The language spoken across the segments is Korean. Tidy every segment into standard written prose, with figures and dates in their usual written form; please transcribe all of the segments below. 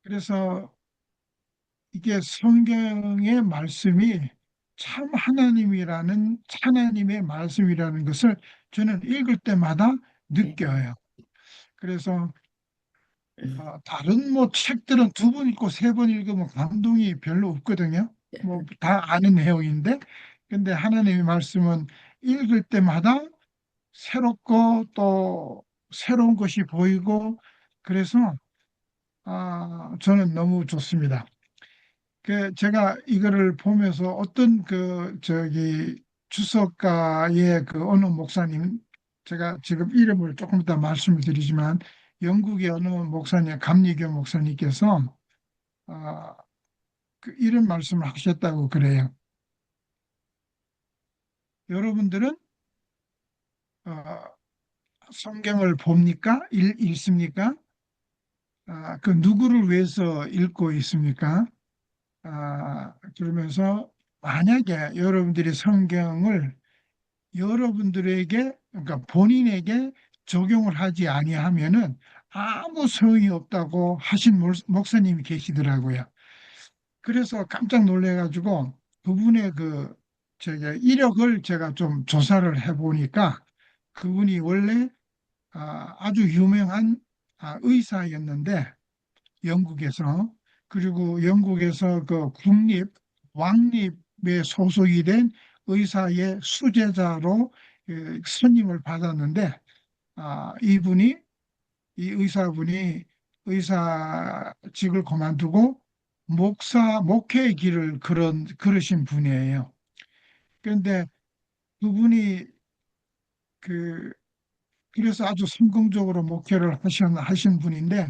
그래서 이게 성경의 말씀이 참 하나님의 말씀이라는 것을 저는 읽을 때마다 예. 느껴요. 그래서 다른 뭐 책들은 두 번 읽고 세 번 읽으면 감동이 별로 없거든요. 뭐 다 아는 내용인데, 근데 하나님의 말씀은 읽을 때마다 새롭고 또 새로운 것이 보이고, 그래서 저는 너무 좋습니다. 제가 이거를 보면서 어떤 주석가의 어느 목사님, 제가 지금 이름을 조금 이따 말씀을 드리지만, 영국의 어느 목사님, 감리교 목사님께서 아, 이런 말씀을 하셨다고 그래요. 여러분들은 어, 성경을 봅니까? 읽습니까? 그 누구를 위해서 읽고 있습니까? 그러면서 만약에 여러분들이 성경을 여러분들에게, 그러니까 본인에게 적용을 하지 아니하면은 아무 소용이 없다고 하신 목사님이 계시더라고요. 그래서 깜짝 놀래가지고 그분의 이력을 제가 좀 조사를 해보니까 그분이 원래 아주 유명한 의사였는데, 영국에서, 그리고 영국에서 왕립에 소속이 된 의사의 수제자로 선임을 받았는데, 이분이, 이 의사분이 의사직을 그만두고 목회의 길을 걸으신 분이에요. 그런데 그분이 그, 그래서 아주 성공적으로 목회를 하신 분인데,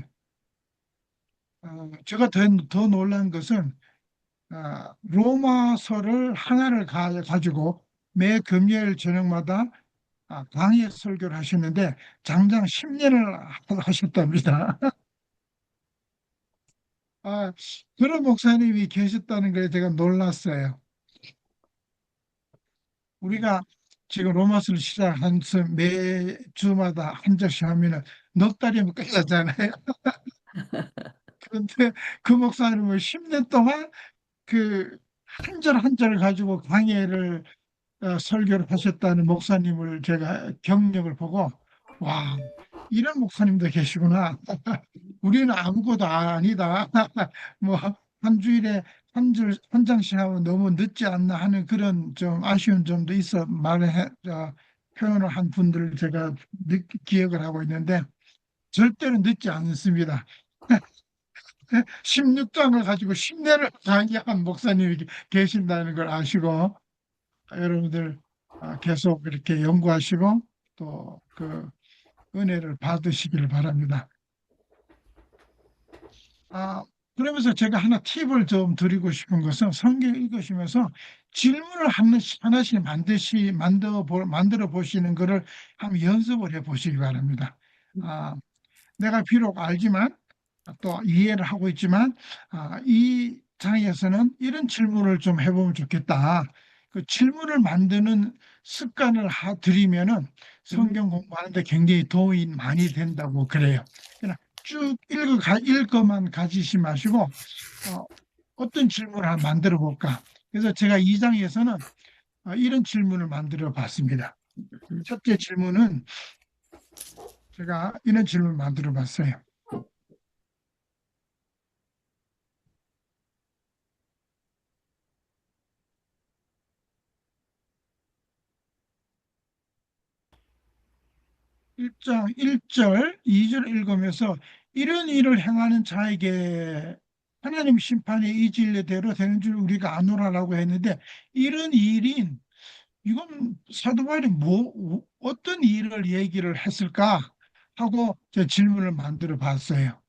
제가 더 놀란 것은 로마서를 하나를 가지고 매 금요일 저녁마다 강의 설교를 하셨는데 장장 10년을 하셨답니다. 아, 그런 목사님이 계셨다는 거에 제가 놀랐어요. 우리가 지금 로마서를 시작해서 매 주마다 한 절씩 하면은 넉 달이면 끝나잖아요. 그런데 그 목사님은 10년 동안 그 한 절 한 절 가지고 강의를 설교를 하셨다는 목사님을 제가 경력을 보고, 와, 이런 목사님도 계시구나. 우리는 아무것도 아니다. 뭐 한 주일에 한 장씩 하면 너무 늦지 않나 하는 그런 좀 아쉬운 점도 있어 표현을 한 분들을 제가 기억을 하고 있는데, 절대로 늦지 않습니다. 16장을 가지고 10년을 강의한 목사님이 계신다는 걸 아시고, 여러분들 계속 이렇게 연구하시고 또 은혜를 받으시기를 바랍니다. 아, 그러면서 제가 하나 팁을 좀 드리고 싶은 것은 성경 읽으시면서 질문을 하나씩 만들어 보시는 것을 한번 연습을 해 보시기 바랍니다. 아, 내가 비록 알지만 또 이해를 하고 있지만 이 장에서는 이런 질문을 좀 해보면 좋겠다. 그 질문을 만드는 습관을 들이면은 성경 공부하는데 굉장히 도움이 많이 된다고 그래요. 그냥 쭉 읽어만 가지시 마시고 어떤 질문을 한번 만들어 볼까. 그래서 제가 이 장에서는 이런 질문을 만들어 봤습니다. 첫째 질문은 제가 이런 질문을 만들어 봤어요. 1장 1절, 2절 읽으면서 이런 일을 행하는 자에게 하나님 심판이 이 진리대로 되는 줄 우리가 아노라라고 했는데, 이런 일인, 이건 사도 바울이 어떤 일을 얘기를 했을까 하고 제 질문을 만들어 봤어요.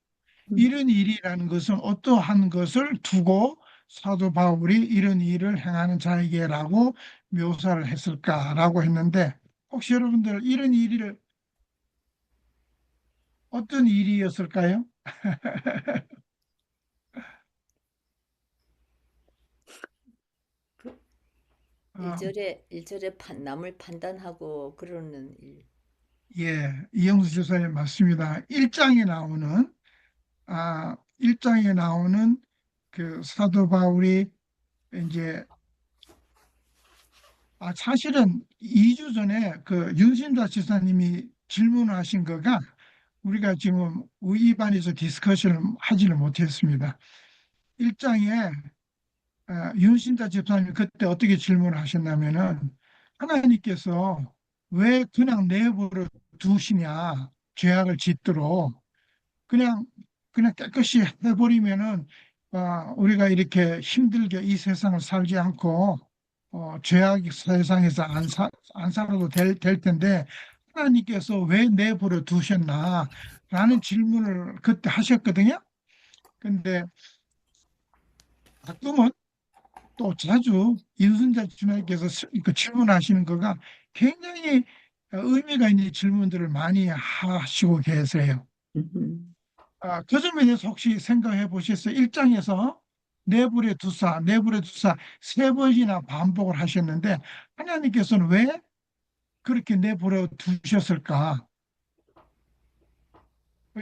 이런 일이라는 것은 어떠한 것을 두고 사도 바울이 이런 일을 행하는 자에게라고 묘사를 했을까라고 했는데, 혹시 여러분들 이런 일을 어떤 일이었을까요? 그 어, 1절에 남을 판단하고 그러는 일. 예, 이영수 교사님 맞습니다. 1장에 나오는 1장에 나오는 그 사도 바울이 이제 사실은 2주 전에 그 윤신자 지사님이 질문하신 거가 우리가 지금 우이반에서 디스커션을 하지는 못했습니다. 1장에 윤신자 집사님이 그때 어떻게 질문을 하셨냐면은 하나님께서 왜 그냥 내버려 두시냐 죄악을 짓도록 그냥 깨끗이 해버리면은 우리가 이렇게 힘들게 이 세상을 살지 않고 죄악 세상에서 안 살아도 될 텐데 하나님께서 왜 내버려 두셨나라는 질문을 그때 하셨거든요. 근데 가끔은 또 자주 윤순자 주님께서 그 질문하시는 거가 굉장히 의미가 있는 질문들을 많이 하시고 계세요. 음, 그 점에 대해서 혹시 생각해 보셨어요? 1장에서 내불의 두사 세 번이나 반복을 하셨는데 하나님께서는 왜 그렇게 내버려 두셨을까?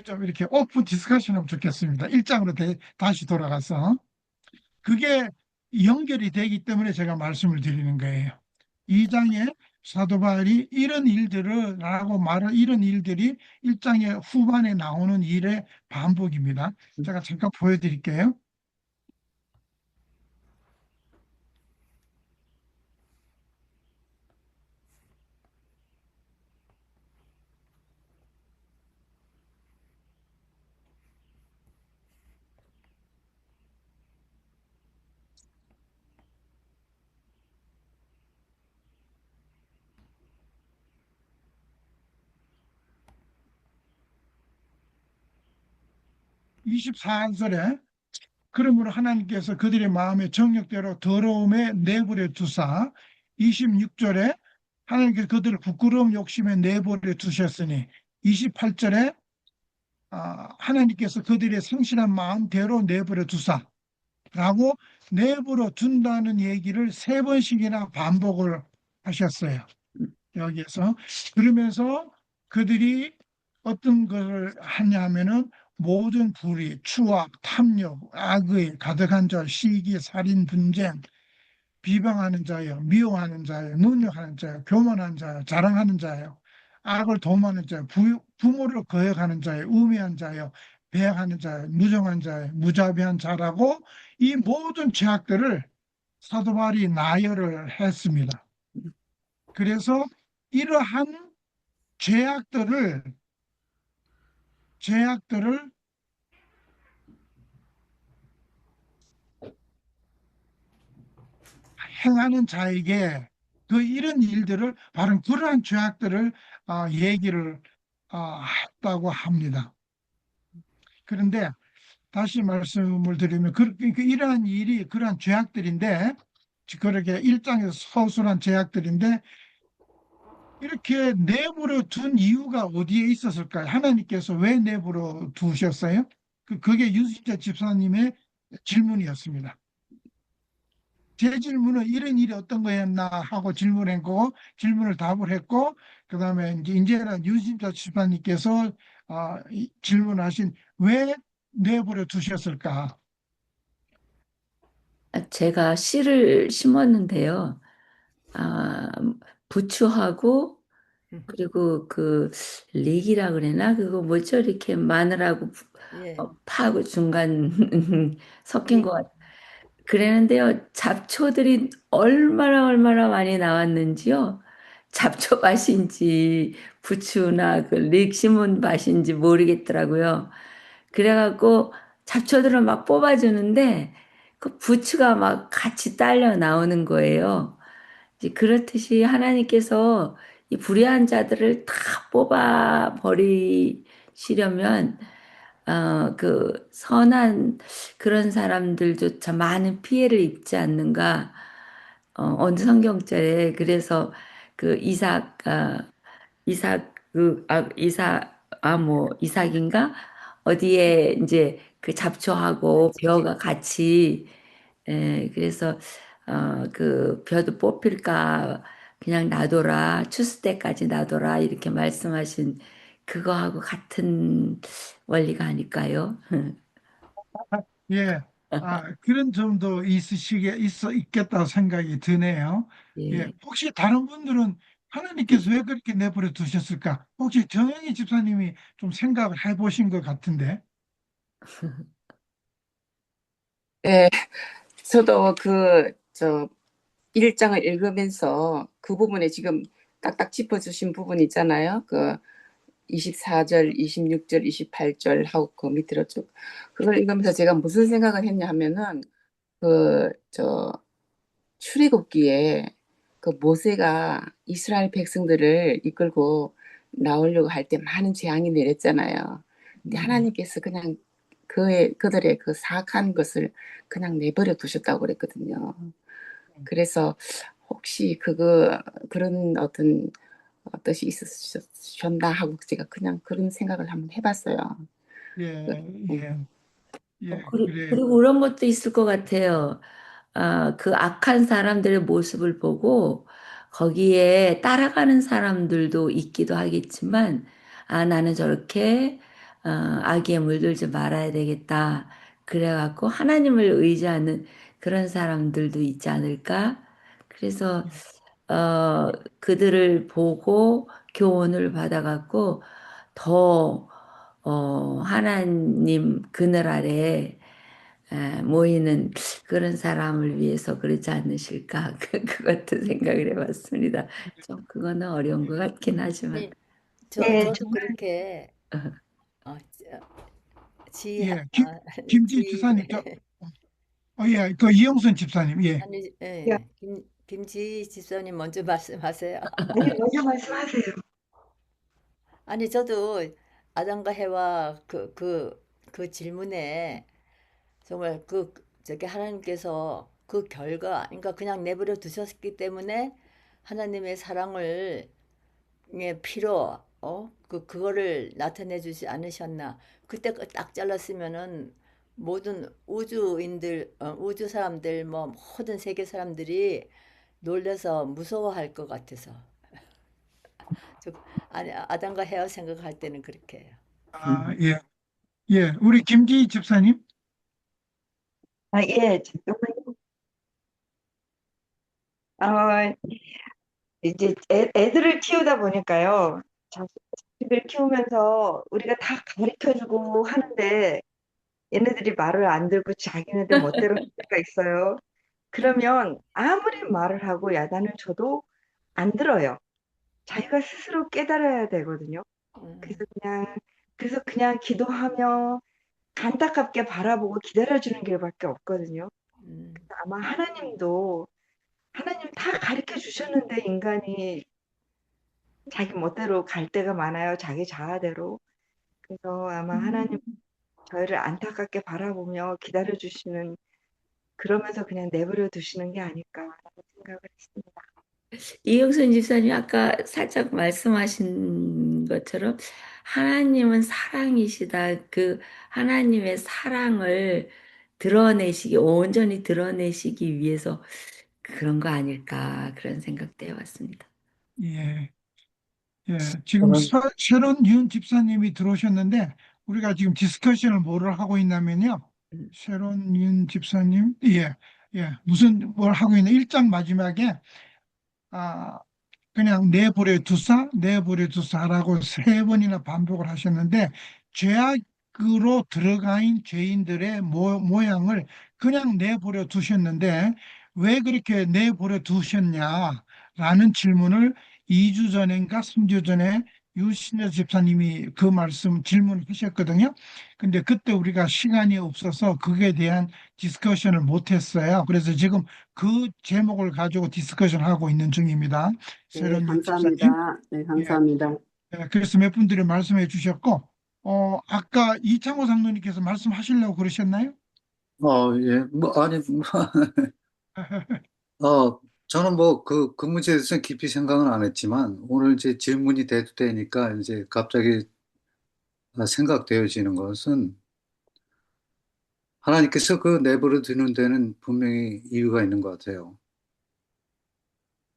좀 이렇게 오픈 디스커션 하면 좋겠습니다. 1장으로 다시 돌아가서. 그게 연결이 되기 때문에 제가 말씀을 드리는 거예요. 2장에 사도 바울이 이런 일들을 라고 말을 이런 일들이 1장의 후반에 나오는 일의 반복입니다. 제가 잠깐 보여드릴게요. 24절에 그러므로 하나님께서 그들의 마음의 정욕대로 더러움에 내버려 두사 26절에 하나님께서 그들을 부끄러움 욕심에 내버려 두셨으니 28절에 하나님께서 그들의 성실한 마음대로 내버려 두사 라고 내버려 둔다는 얘기를 세 번씩이나 반복을 하셨어요. 여기에서. 그러면서 그들이 어떤 것을 하냐면은 모든 불의, 추악, 탐욕, 악의, 가득한 자, 시기, 살인, 분쟁, 비방하는 자요, 미워하는 자요, 능욕하는 자요, 교만한 자요, 자랑하는 자요, 악을 도모하는 자요, 부모를 거역하는 자요, 우매한 자요, 배역하는 자요, 무정한 자요, 무자비한 자라고 이 모든 죄악들을 사도 바울이 나열을 했습니다. 그래서 이러한 죄악들을 행하는 자에게 이런 일들을 바로 그러한 죄악들을 얘기를 했다고 합니다. 그런데 다시 말씀을 드리면 이러한 일이 그러한 죄악들인데 그렇게 일장에서 서술한 죄악들인데 이렇게 내버려 둔 이유가 어디에 있었을까요? 하나님께서 왜 내버려 두셨어요? 그게 윤수자 집사님의 질문이었습니다. 제 질문은 이런 일이 어떤 거였나 하고 질문했고 질문을 답을 했고 그다음에 이제는 윤수자 집사님께서 질문하신 왜 내버려 두셨을까? 제가 씨를 심었는데요. 아, 부추하고 그리고 그 릭이라 그래나 그거 뭐죠? 이렇게 마늘하고 예. 파하고 중간 섞인 리, 것 같아요. 그랬는데요. 잡초들이 얼마나 많이 나왔는지요. 잡초 맛인지 부추나 그 릭 심은 맛인지 모르겠더라고요. 그래갖고 잡초들을 막 뽑아주는데 그 부추가 막 같이 딸려 나오는 거예요. 이제 그렇듯이 하나님께서 이 불의한 자들을 다 뽑아 버리시려면 그 선한 그런 사람들조차 많은 피해를 입지 않는가. 어느 성경절에 그래서 그 이삭인가? 어디에 이제 그 잡초하고 벼가 같이, 그래서, 그 벼도 뽑힐까, 그냥 놔둬라, 추수 때까지 놔둬라, 이렇게 말씀하신 그거하고 같은 원리가 아닐까요? 예. 그런 점도 있겠다고 생각이 드네요. 예. 예. 혹시 다른 분들은 하나님께서 왜 그렇게 내버려 두셨을까? 혹시 정영희 집사님이 좀 생각을 해보신 것 같은데. 예, 저도 저 1장을 읽으면서 그 부분에 지금 딱딱 짚어주신 부분 있잖아요. 24절, 26절, 28절 하고 그 밑으로 쭉. 그걸 읽으면서 제가 무슨 생각을 했냐 하면은, 저, 출애굽기에 모세가 이스라엘 백성들을 이끌고 나오려고 할 때 많은 재앙이 내렸잖아요. 근데 예. 하나님께서 그냥 그들의 그 사악한 것을 그냥 내버려 두셨다고 그랬거든요. 그래서 혹시 그런 어떤 뜻이 있으셨나 하고 제가 그냥 그런 생각을 한번 해봤어요. 그, 예. 음. 예. 예. 그래요. 그리고 그런 것도 있을 것 같아요. 그 악한 사람들의 모습을 보고 거기에 따라가는 사람들도 있기도 하겠지만, 나는 저렇게 악에 물들지 말아야 되겠다. 그래갖고 하나님을 의지하는 그런 사람들도 있지 않을까? 그래서 어, 그들을 보고 교훈을 받아갖고 더 하나님 그늘 아래 모이는 그런 사람을 위해서 그러지 않으실까? 그것도 생각을 해봤습니다. 좀 그거는 어려운 것 같긴 하지만. 아니, 네, 저도 정말, 그렇게, 어, 지, 예. 아, 김지 지, 집사님, 예. 그 이영순 집사님, 예. 아니, 야, 예, 김지 집사님 먼저 말씀하세요. 아니, 먼저 말씀하세요. 아니, 저도 아담과 해와 그 질문에 정말 저기 하나님께서 그 결과, 그러니까 그냥 내버려 두셨기 때문에 하나님의 사랑을, 피로, 그거를 나타내 주지 않으셨나. 그때 딱 잘랐으면은 모든 우주 사람들, 뭐, 모든 세계 사람들이 놀래서 무서워할 것 같아서. 저, 아니, 아담과 헤어 생각할 때는 그렇게 해요. 예. 예. 우리 김지 집사님, 예, 잠깐만요. 어, 이제 애들을 키우다 보니까요. 자식들 키우면서 우리가 다 가르쳐주고 하는데 얘네들이 말을 안 듣고 자기네들 멋대로 할 때가 있어요. 그러면 아무리 말을 하고 야단을 쳐도 안 들어요. 자기가 스스로 깨달아야 되거든요. 음, 그래서 그냥, 그래서 그냥 기도하며 안타깝게 바라보고 기다려주는 길밖에 없거든요. 음, 아마 하나님도 하나님 다 가르쳐 주셨는데 인간이 자기 멋대로 갈 때가 많아요. 자기 자아대로. 그래서 아마 하나님 저희를 안타깝게 바라보며 기다려 주시는 그러면서 그냥 내버려 두시는 게 아닐까라는 생각을 했습니다. 이영선 집사님 아까 살짝 말씀하신 것처럼 하나님은 사랑이시다. 그 하나님의 사랑을 온전히 드러내시기 위해서 그런 거 아닐까 그런 생각도 해봤습니다. 예. 예. 지금 새로운 윤 집사님이 들어오셨는데, 우리가 지금 디스커션을 뭐를 하고 있냐면요. 음. 새로운 윤 집사님, 예. 예. 뭘 하고 있나? 1장 마지막에, 아, 그냥 내버려 두사라고 3번이나 반복을 하셨는데, 죄악으로 들어가인 죄인들의 모양을 그냥 내버려 두셨는데, 왜 그렇게 내버려 두셨냐라는 질문을 2주 전인가 3주 전에 유신여 집사님이 그 말씀 질문하셨거든요. 근데 그때 우리가 시간이 없어서 그에 대한 디스커션을 못했어요. 그래서 지금 그 제목을 가지고 디스커션 하고 있는 중입니다. 네, 새로운 감사합니다. 집사님. 네, 예. 감사합니다. 그래서 몇 분들이 말씀해 주셨고, 아까 이창호 장로님께서 말씀하시려고 그러셨나요? 예, 아니, 저는 그 문제에 대해서 깊이 생각은 안 했지만, 오늘 이제 질문이 돼도 되니까, 이제 갑자기 생각되어지는 것은, 하나님께서 그 내버려 두는 데는 분명히 이유가 있는 것 같아요.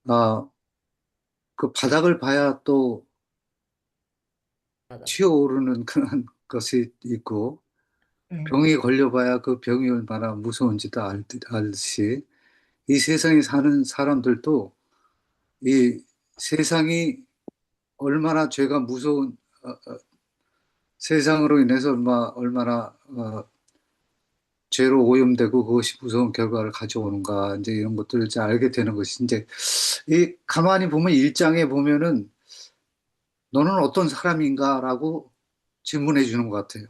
아, 그 바닥을 봐야 또 바닥. 튀어오르는 그런 것이 있고, 예, 병이 걸려봐야 그 병이 얼마나 무서운지도 알듯이 이 세상에 사는 사람들도 이 세상이 얼마나 죄가 무서운 세상으로 인해서 얼마나 죄로 오염되고 그것이 무서운 결과를 가져오는가 이제 이런 것들을 이제 알게 되는 것이 이제 이 가만히 보면 일장에 보면은 너는 어떤 사람인가라고 질문해 주는 것 같아요.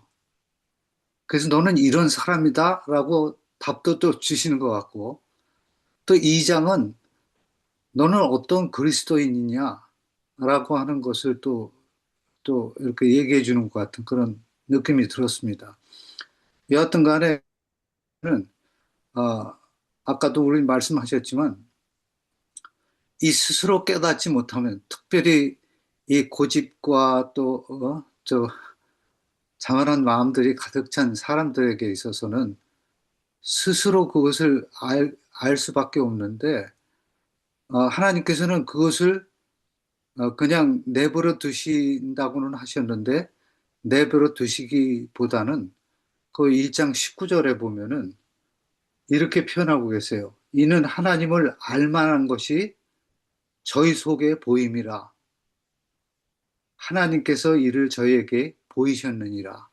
그래서 너는 이런 사람이다라고 답도 또 주시는 것 같고 또 2장은 너는 어떤 그리스도인이냐라고 하는 것을 또 이렇게 얘기해 주는 것 같은 그런 느낌이 들었습니다. 여하튼 간에는 어, 아까도 우리 말씀하셨지만 이 스스로 깨닫지 못하면 특별히 이 고집과 또 자만한 마음들이 가득 찬 사람들에게 있어서는 스스로 그것을 알 수밖에 없는데 하나님께서는 그것을 그냥 내버려 두신다고는 하셨는데 내버려 두시기보다는 그 1장 19절에 보면은 이렇게 표현하고 계세요. 이는 하나님을 알 만한 것이 저희 속에 보임이라. 하나님께서 이를 저희에게 보이셨느니라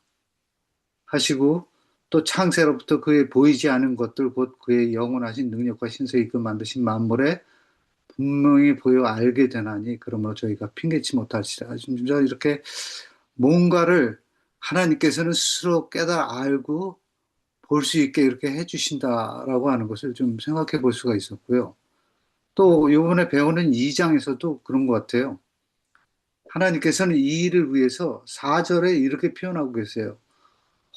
하시고 또 창세로부터 그의 보이지 않은 것들 곧 그의 영원하신 능력과 신세히 그 만드신 만물에 분명히 보여 알게 되나니 그러므로 저희가 핑계치 못할시라. 진짜 이렇게 뭔가를 하나님께서는 스스로 깨달아 알고 볼 수 있게 이렇게 해주신다라고 하는 것을 좀 생각해 볼 수가 있었고요. 또 이번에 배우는 2장에서도 그런 것 같아요. 하나님께서는 이 일을 위해서 4절에 이렇게 표현하고 계세요.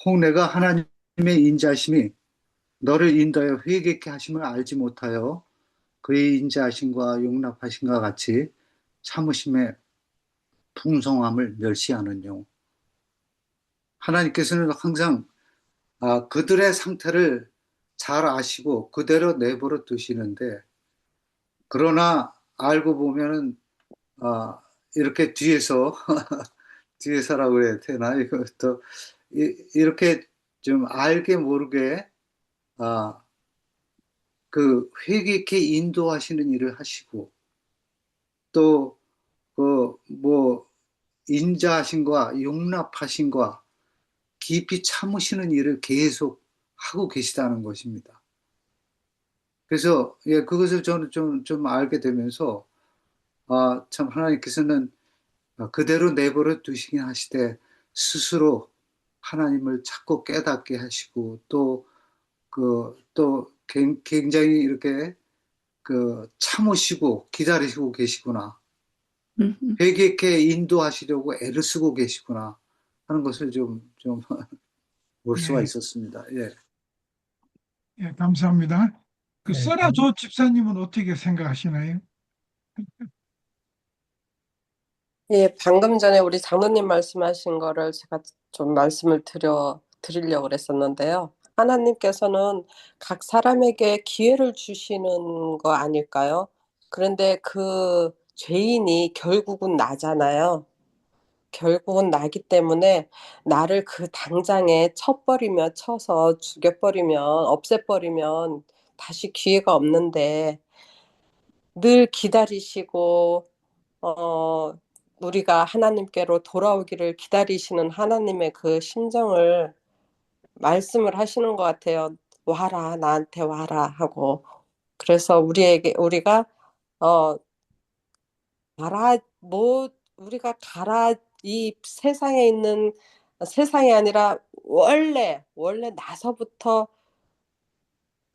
혹 내가 하나님의 인자심이 너를 인도하여 회개케 하심을 알지 못하여 그의 인자하심과 용납하심과 같이 참으심의 풍성함을 멸시하느뇨. 하나님께서는 항상 그들의 상태를 잘 아시고 그대로 내버려 두시는데 그러나 알고 보면은 이렇게 뒤에서라고 그래야 되나 이것도 이렇게 좀 알게 모르게 그 회개케 인도하시는 일을 하시고 또 그 뭐 인자하심과 용납하심과 깊이 참으시는 일을 계속 하고 계시다는 것입니다. 그래서 예, 그것을 저는 좀 알게 되면서 참 하나님께서는 그대로 내버려 두시긴 하시되 스스로 하나님을 자꾸 깨닫게 하시고 또 굉장히 이렇게 참으시고 기다리시고 계시구나. 회개케 인도하시려고 애를 쓰고 계시구나 하는 것을 좀 볼 수가 네, 있었습니다. 예. 예, 감사합니다. 그 네, 세라 조 집사님은 어떻게 생각하시나요? 예, 방금 전에 우리 장로님 말씀하신 거를 제가 좀 말씀을 드리려고 그랬었는데요. 하나님께서는 각 사람에게 기회를 주시는 거 아닐까요? 그런데 그 죄인이 결국은 나잖아요. 결국은 나기 때문에 나를 그 당장에 쳐서 죽여버리면, 없애버리면 다시 기회가 없는데 늘 기다리시고 어, 우리가 하나님께로 돌아오기를 기다리시는 하나님의 그 심정을 말씀을 하시는 것 같아요. 와라, 나한테 와라 하고. 그래서 우리가 어, 가라, 우리가 가라, 이 세상에 있는, 세상이 아니라 원래 나서부터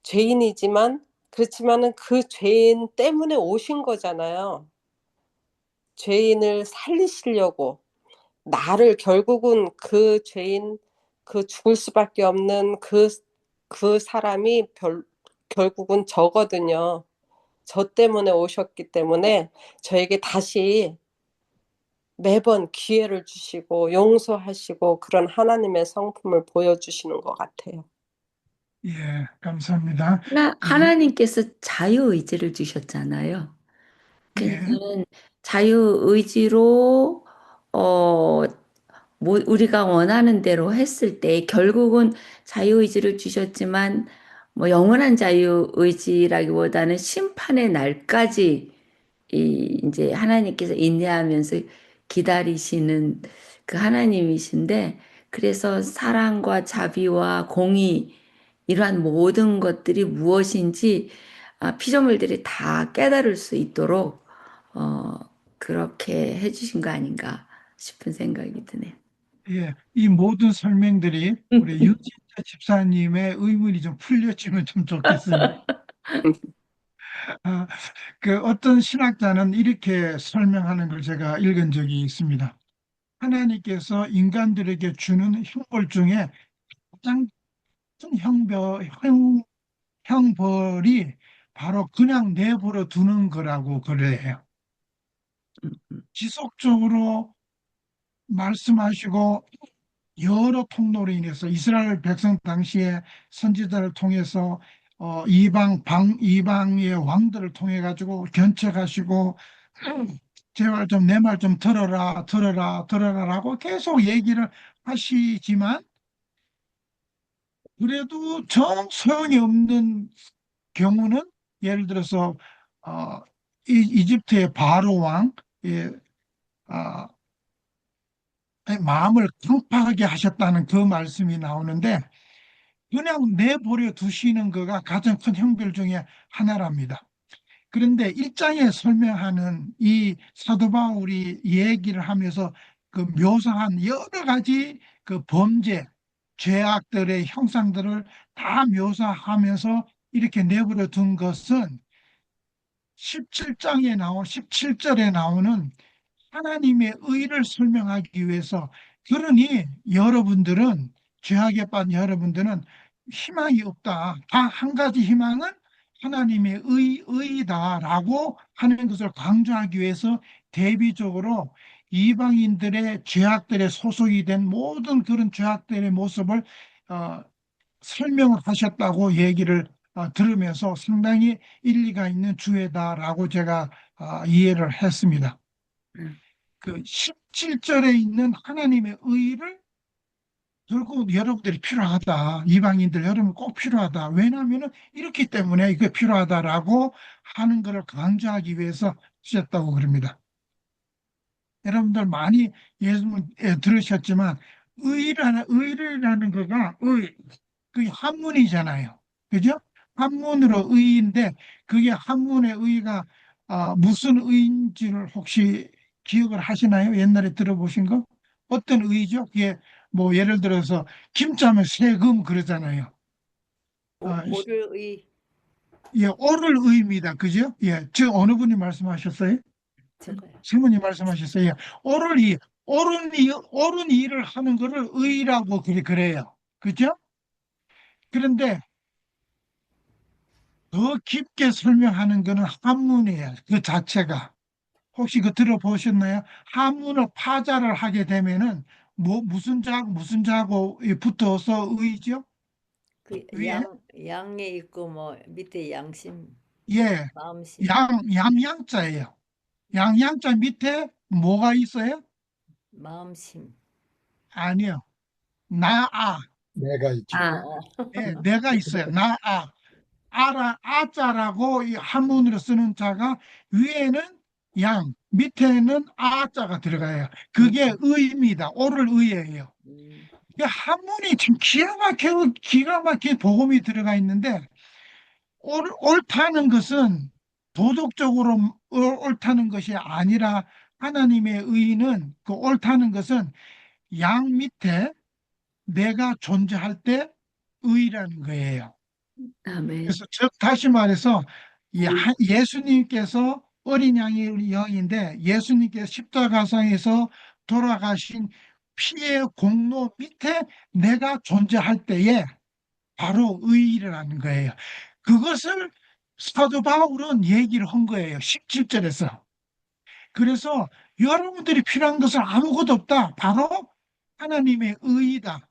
죄인이지만, 그렇지만은 그 죄인 때문에 오신 거잖아요. 죄인을 살리시려고. 나를 결국은 그 죄인, 그 죽을 수밖에 없는 그 사람이 결국은 저거든요. 저 때문에 오셨기 때문에 저에게 다시 매번 기회를 주시고 용서하시고 그런 하나님의 성품을 보여주시는 것 같아요. 예, 감사합니다. 하나님께서 자유의지를 주셨잖아요. 예, 그러니까는 자유의지로 어, 우리가 원하는 대로 했을 때 결국은 자유의지를 주셨지만 뭐 영원한 자유의지라기보다는 심판의 날까지 이제 하나님께서 인내하면서 기다리시는 그 하나님이신데, 그래서 사랑과 자비와 공의, 이러한 모든 것들이 무엇인지 피조물들이 다 깨달을 수 있도록 그렇게 해주신 거 아닌가 싶은 생각이 드네요. 예, 이 모든 설명들이 우리 윤진태 집사님의 의문이 좀 풀려지면 좀 좋겠습니다. 아, 그 어떤 신학자는 이렇게 설명하는 걸 제가 읽은 적이 있습니다. 하나님께서 인간들에게 주는 형벌 중에 가장 큰 형벌이 바로 그냥 내버려 두는 거라고 그래요. 지속적으로 말씀하시고 여러 통로로 인해서 이스라엘 백성 당시에 선지자를 통해서 이방의 왕들을 통해 가지고 견책하시고 제발 좀 내 말 좀 들어라라고 계속 얘기를 하시지만 그래도 정 소용이 없는 경우는 예를 들어서 어, 이집트의 바로 왕 아, 마음을 강팍하게 하셨다는 그 말씀이 나오는데 그냥 내버려 두시는 거가 가장 큰 형벌 중에 하나랍니다. 그런데 일장에 설명하는 이 사도 바울이 얘기를 하면서 그 묘사한 여러 가지 그 범죄, 죄악들의 형상들을 다 묘사하면서 이렇게 내버려 둔 것은 17절에 나오는 하나님의 의를 설명하기 위해서, 그러니 여러분들은 죄악에 빠진 여러분들은 희망이 없다. 단 한 가지 희망은 하나님의 의다라고 하는 것을 강조하기 위해서 대비적으로 이방인들의 죄악들의 소속이 된 모든 그런 죄악들의 모습을 어, 설명을 하셨다고 얘기를 들으면서 상당히 일리가 있는 주회다라고 제가 이해를 했습니다. 그 17절에 있는 하나님의 의를 결국 여러분들이 필요하다. 이방인들 여러분 꼭 필요하다. 왜냐하면 이렇기 때문에 이게 필요하다라고 하는 것을 강조하기 위해서 쓰셨다고 그럽니다. 여러분들 많이 예수님 들으셨지만 의라는 거가 그게 한문이잖아요. 그죠? 한문으로 의인데 그게 한문의 의가 무슨 의인지를 혹시 기억을 하시나요? 옛날에 들어보신 거? 어떤 의죠? 그게 뭐 예를 들어서 김자면 세금 그러잖아요. 아, 오를 의 예, 오를 의입니다. 그죠? 예, 저 어느 분이 말씀하셨어요? 제가요. 사모님 말씀하셨어요. 예, 옳은 일을 하는 거를 의라고 그래요. 그죠? 그런데 더 깊게 설명하는 거는 한문이에요. 그 자체가. 혹시 그 들어보셨나요? 한문을 파자를 하게 되면은 무슨 자고 붙어서 의죠? 그 위에? 양에 있고 뭐 밑에 양심, 예. 마음심, 양자예요. 양자 밑에 뭐가 있어요? 마음심. 아니요. 나아. 내가 있죠. 어, 예, 내가 있어요. 나아. 아자라고 이 한문으로 쓰는 자가 위에는 양, 밑에는 아자가 들어가요. 그게 의입니다. 오를 의예요. 이 한문이 지금 기가 막힌 복음이 들어가 있는데 옳다는 것은 도덕적으로 옳다는 것이 아니라 하나님의 의는 그 옳다는 것은 양 밑에 내가 존재할 때 의라는 거예요. 아멘. 그래서 즉 다시 말해서 예수님께서 어린 양의 영인데 예수님께서 십자가상에서 돌아가신 피의 공로 밑에 내가 존재할 때에 바로 의의라는 거예요. 그것을 사도 바울은 얘기를 한 거예요. 17절에서. 그래서 여러분들이 필요한 것은 아무것도 없다. 바로 하나님의 의의다.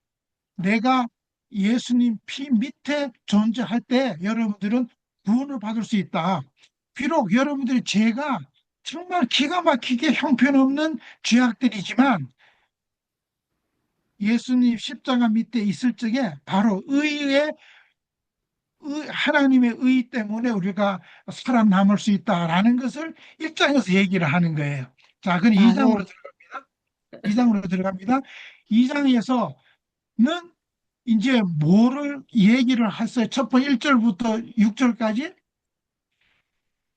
내가 예수님 피 밑에 존재할 때 여러분들은 구원을 받을 수 있다. 비록 여러분들의 죄가 정말 기가 막히게 형편없는 죄악들이지만 예수님 십자가 밑에 있을 적에 바로 하나님의 의 때문에 우리가 살아남을 수 있다라는 것을 1장에서 얘기를 하는 거예요. 자, 그럼 아, 2장으로 들어갑니다. 2장으로 들어갑니다. 2장에서는 이제 뭐를 얘기를 했어요? 첫 번째 1절부터 6절까지?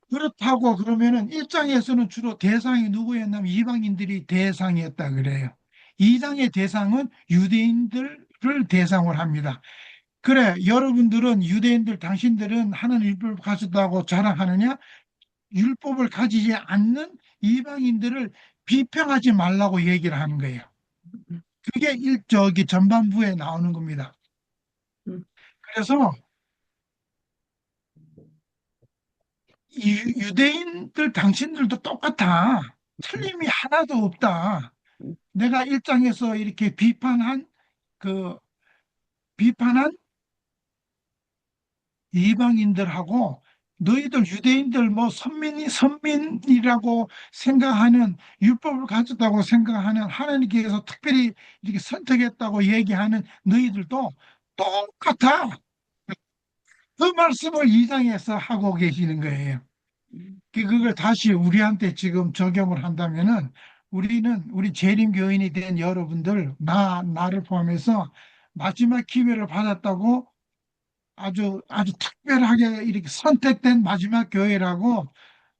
그렇다고 그러면은 1장에서는 주로 대상이 누구였냐면 이방인들이 대상이었다 그래요. 2장의 대상은 유대인들을 대상으로 합니다. 그래, 여러분들은 유대인들, 당신들은 하나님 율법을 가졌다고 자랑하느냐? 율법을 가지지 않는 이방인들을 비평하지 말라고 얘기를 하는 거예요. 그게 저기 전반부에 나오는 겁니다. 음. 그래서 유대인들, 당신들도 똑같아. 틀림이 하나도 없다. 내가 1장에서 이렇게 그, 비판한 이방인들하고 너희들 유대인들 뭐 선민이라고 생각하는 율법을 가졌다고 생각하는 하나님께서 특별히 이렇게 선택했다고 얘기하는 너희들도 똑같아. 그 말씀을 2장에서 하고 계시는 거예요. 그걸 다시 우리한테 지금 적용을 한다면은 우리 재림교인이 된 여러분들, 나를 포함해서 마지막 기회를 받았다고 아주 특별하게 이렇게 선택된 마지막 교회라고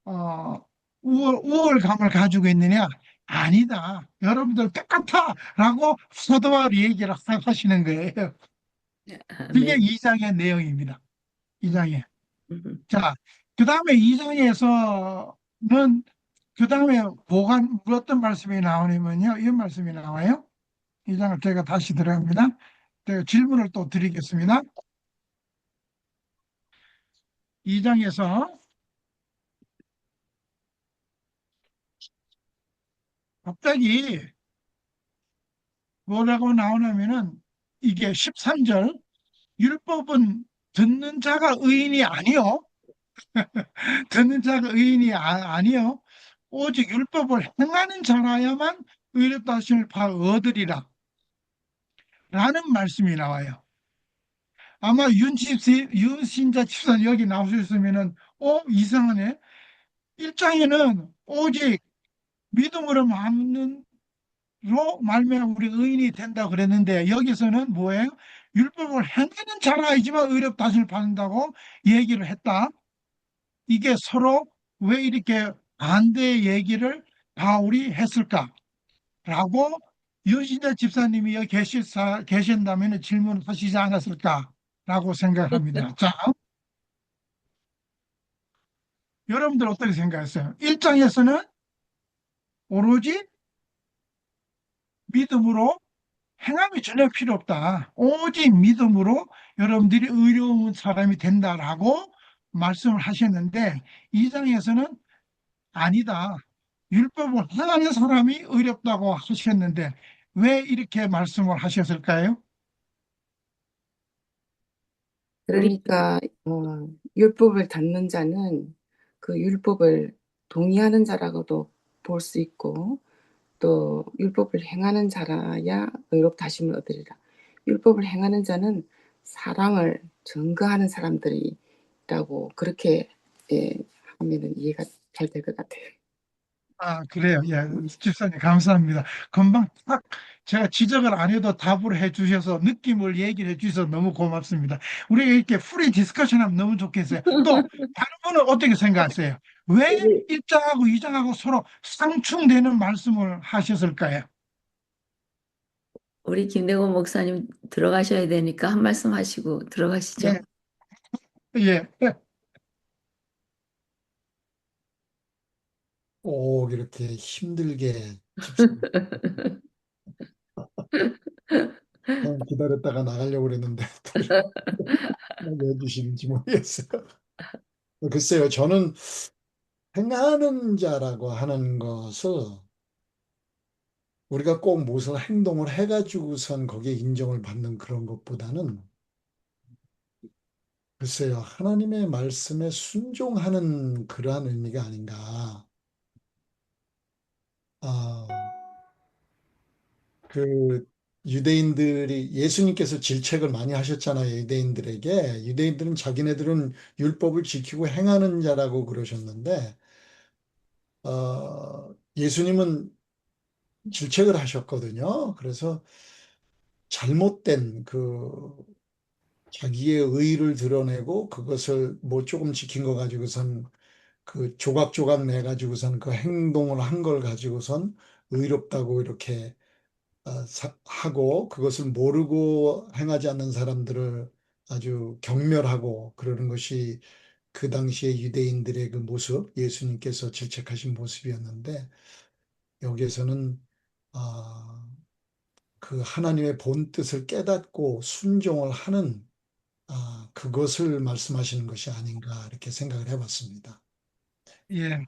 어, 우월감을 가지고 있느냐? 아니다. 여러분들 똑같아라고 사도바울이 얘기를 하시는 거예요. 그게 아멘. 2장의 내용입니다. 2장에. 음. 자, 그 다음에 2장에서는 그 다음에 어떤 말씀이 나오냐면요. 이 말씀이 나와요. 2장을 제가 다시 들어갑니다. 제가 질문을 또 드리겠습니다. 2장에서 갑자기 뭐라고 나오냐면은 이게 13절 율법은 듣는 자가 의인이 아니요. 듣는 자가 의인이 아니요. 오직 율법을 행하는 자라야만 의롭다 하심을 얻으리라. 라는 말씀이 나와요. 아마 윤신자 집사님 여기 나오셨으면은 이상하네. 1장에는 오직 믿음으로 믿는 로 말미암아 우리 의인이 된다 그랬는데 여기서는 뭐예요? 율법을 행하는 자라야지만 의롭다 하심을 받는다고 얘기를 했다. 이게 서로 왜 이렇게 반대 얘기를 바울이 했을까라고 유신자 집사님이 여기 계신다면 질문하시지 않았을까라고 생각합니다. 자, 여러분들 어떻게 생각하세요? 1장에서는 오로지 믿음으로 행함이 전혀 필요 없다. 오직 믿음으로 여러분들이 의로운 사람이 된다라고 말씀을 하셨는데 2장에서는 아니다. 율법을 행하는 사람이 의롭다고 하셨는데 왜 이렇게 말씀을 하셨을까요? 그러니까 율법을 닫는 자는 그 율법을 동의하는 자라고도 볼 수 있고 또 율법을 행하는 자라야 의롭다 하심을 얻으리라. 율법을 행하는 자는 사랑을 증거하는 사람들이라고 그렇게 하면은 이해가 잘 될 것 같아요. 그래요. 예, 집사님 감사합니다. 금방 딱 제가 지적을 안 해도 답을 해주셔서 느낌을 얘기를 해주셔서 너무 고맙습니다. 우리 이렇게 프리 디스커션 하면 너무 좋겠어요. 또 다른 분은 어떻게 생각하세요? 왜 1장하고 2장하고 서로 상충되는 말씀을 하셨을까요? 우리 김대곤 목사님 들어가셔야 되니까 한 말씀 하시고 들어가시죠. 예, 예. 꼭 이렇게 힘들게 집사님 기다렸다가 나가려고 그랬는데 또 해주시는지 모르겠어요. 글쎄요, 저는 행하는 자라고 하는 것을 우리가 꼭 무슨 행동을 해가지고선 거기에 인정을 받는 그런 것보다는 글쎄요, 하나님의 말씀에 순종하는 그러한 의미가 아닌가. 아, 그 유대인들이 예수님께서 질책을 많이 하셨잖아요. 유대인들에게. 유대인들은 자기네들은 율법을 지키고 행하는 자라고 그러셨는데 예수님은 질책을 하셨거든요. 그래서 잘못된 자기의 의의를 드러내고 그것을 뭐 조금 지킨 거 가지고선 그 조각조각 내 가지고선 그 행동을 한 걸 가지고선 의롭다고 이렇게 하고 그것을 모르고 행하지 않는 사람들을 아주 경멸하고 그러는 것이 그 당시에 유대인들의 그 모습, 예수님께서 질책하신 모습이었는데 여기에서는 아, 그 하나님의 본 뜻을 깨닫고 순종을 하는 그것을 말씀하시는 것이 아닌가 이렇게 생각을 해봤습니다. 예,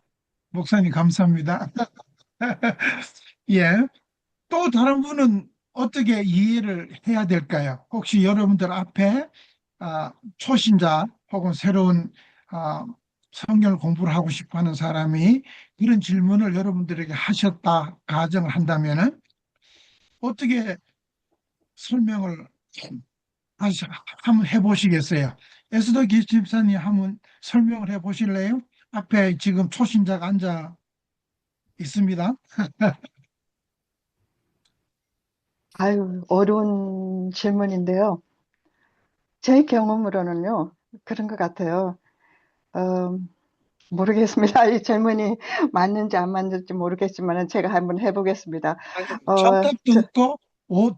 목사님 감사합니다. 예, 또 다른 분은 어떻게 이해를 해야 될까요? 혹시 여러분들 앞에 초신자 혹은 새로운 아, 성경을 공부를 하고 싶어 하는 사람이 이런 질문을 여러분들에게 하셨다 가정을 한다면은 어떻게 설명을 한번 해보시겠어요? 에스더 집사님 한번 설명을 해보실래요? 앞에 지금 초신자가 앉아 있습니다. 아유, 어려운 질문인데요. 제 경험으로는요, 그런 것 같아요. 모르겠습니다. 이 질문이 맞는지 안 맞는지 모르겠지만 제가 한번 해보겠습니다. 정답도 저, 없고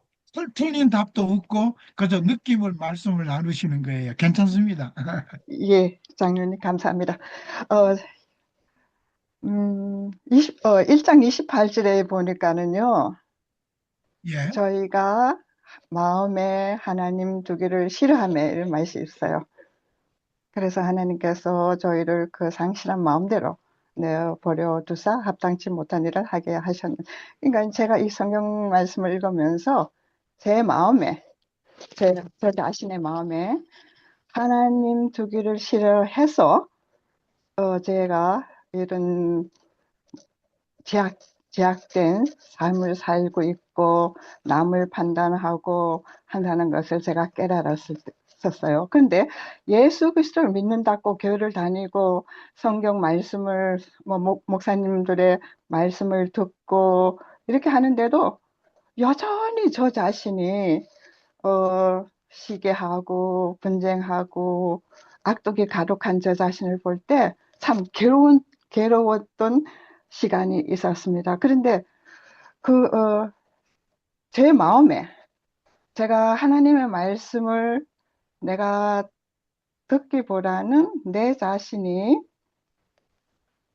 틀린 답도 없고 그저 느낌을 말씀을 나누시는 거예요. 괜찮습니다. 예, 장로님 감사합니다. 어, 1장 28절에 보니까는요, 예. 저희가 마음에 하나님 두기를 싫어하며 이런 말씀이 있어요. 그래서 하나님께서 저희를 그 상실한 마음대로 내버려 두사 합당치 못한 일을 하게 하셨는. 그러니까 제가 이 성경 말씀을 읽으면서 제 마음에, 저 자신의 마음에 하나님 두기를 싫어해서 제가 이런 제약된 삶을 살고 있고 남을 판단하고 한다는 것을 제가 깨달았었어요. 그런데 예수 그리스도를 믿는다고 교회를 다니고 성경 말씀을 목사님들의 말씀을 듣고 이렇게 하는데도 여전히 저 자신이 시기하고 분쟁하고 악독이 가득한 저 자신을 볼 때 참 괴로웠던 시간이 있었습니다. 그런데 제 마음에 제가 하나님의 말씀을 내가 듣기보다는 내 자신이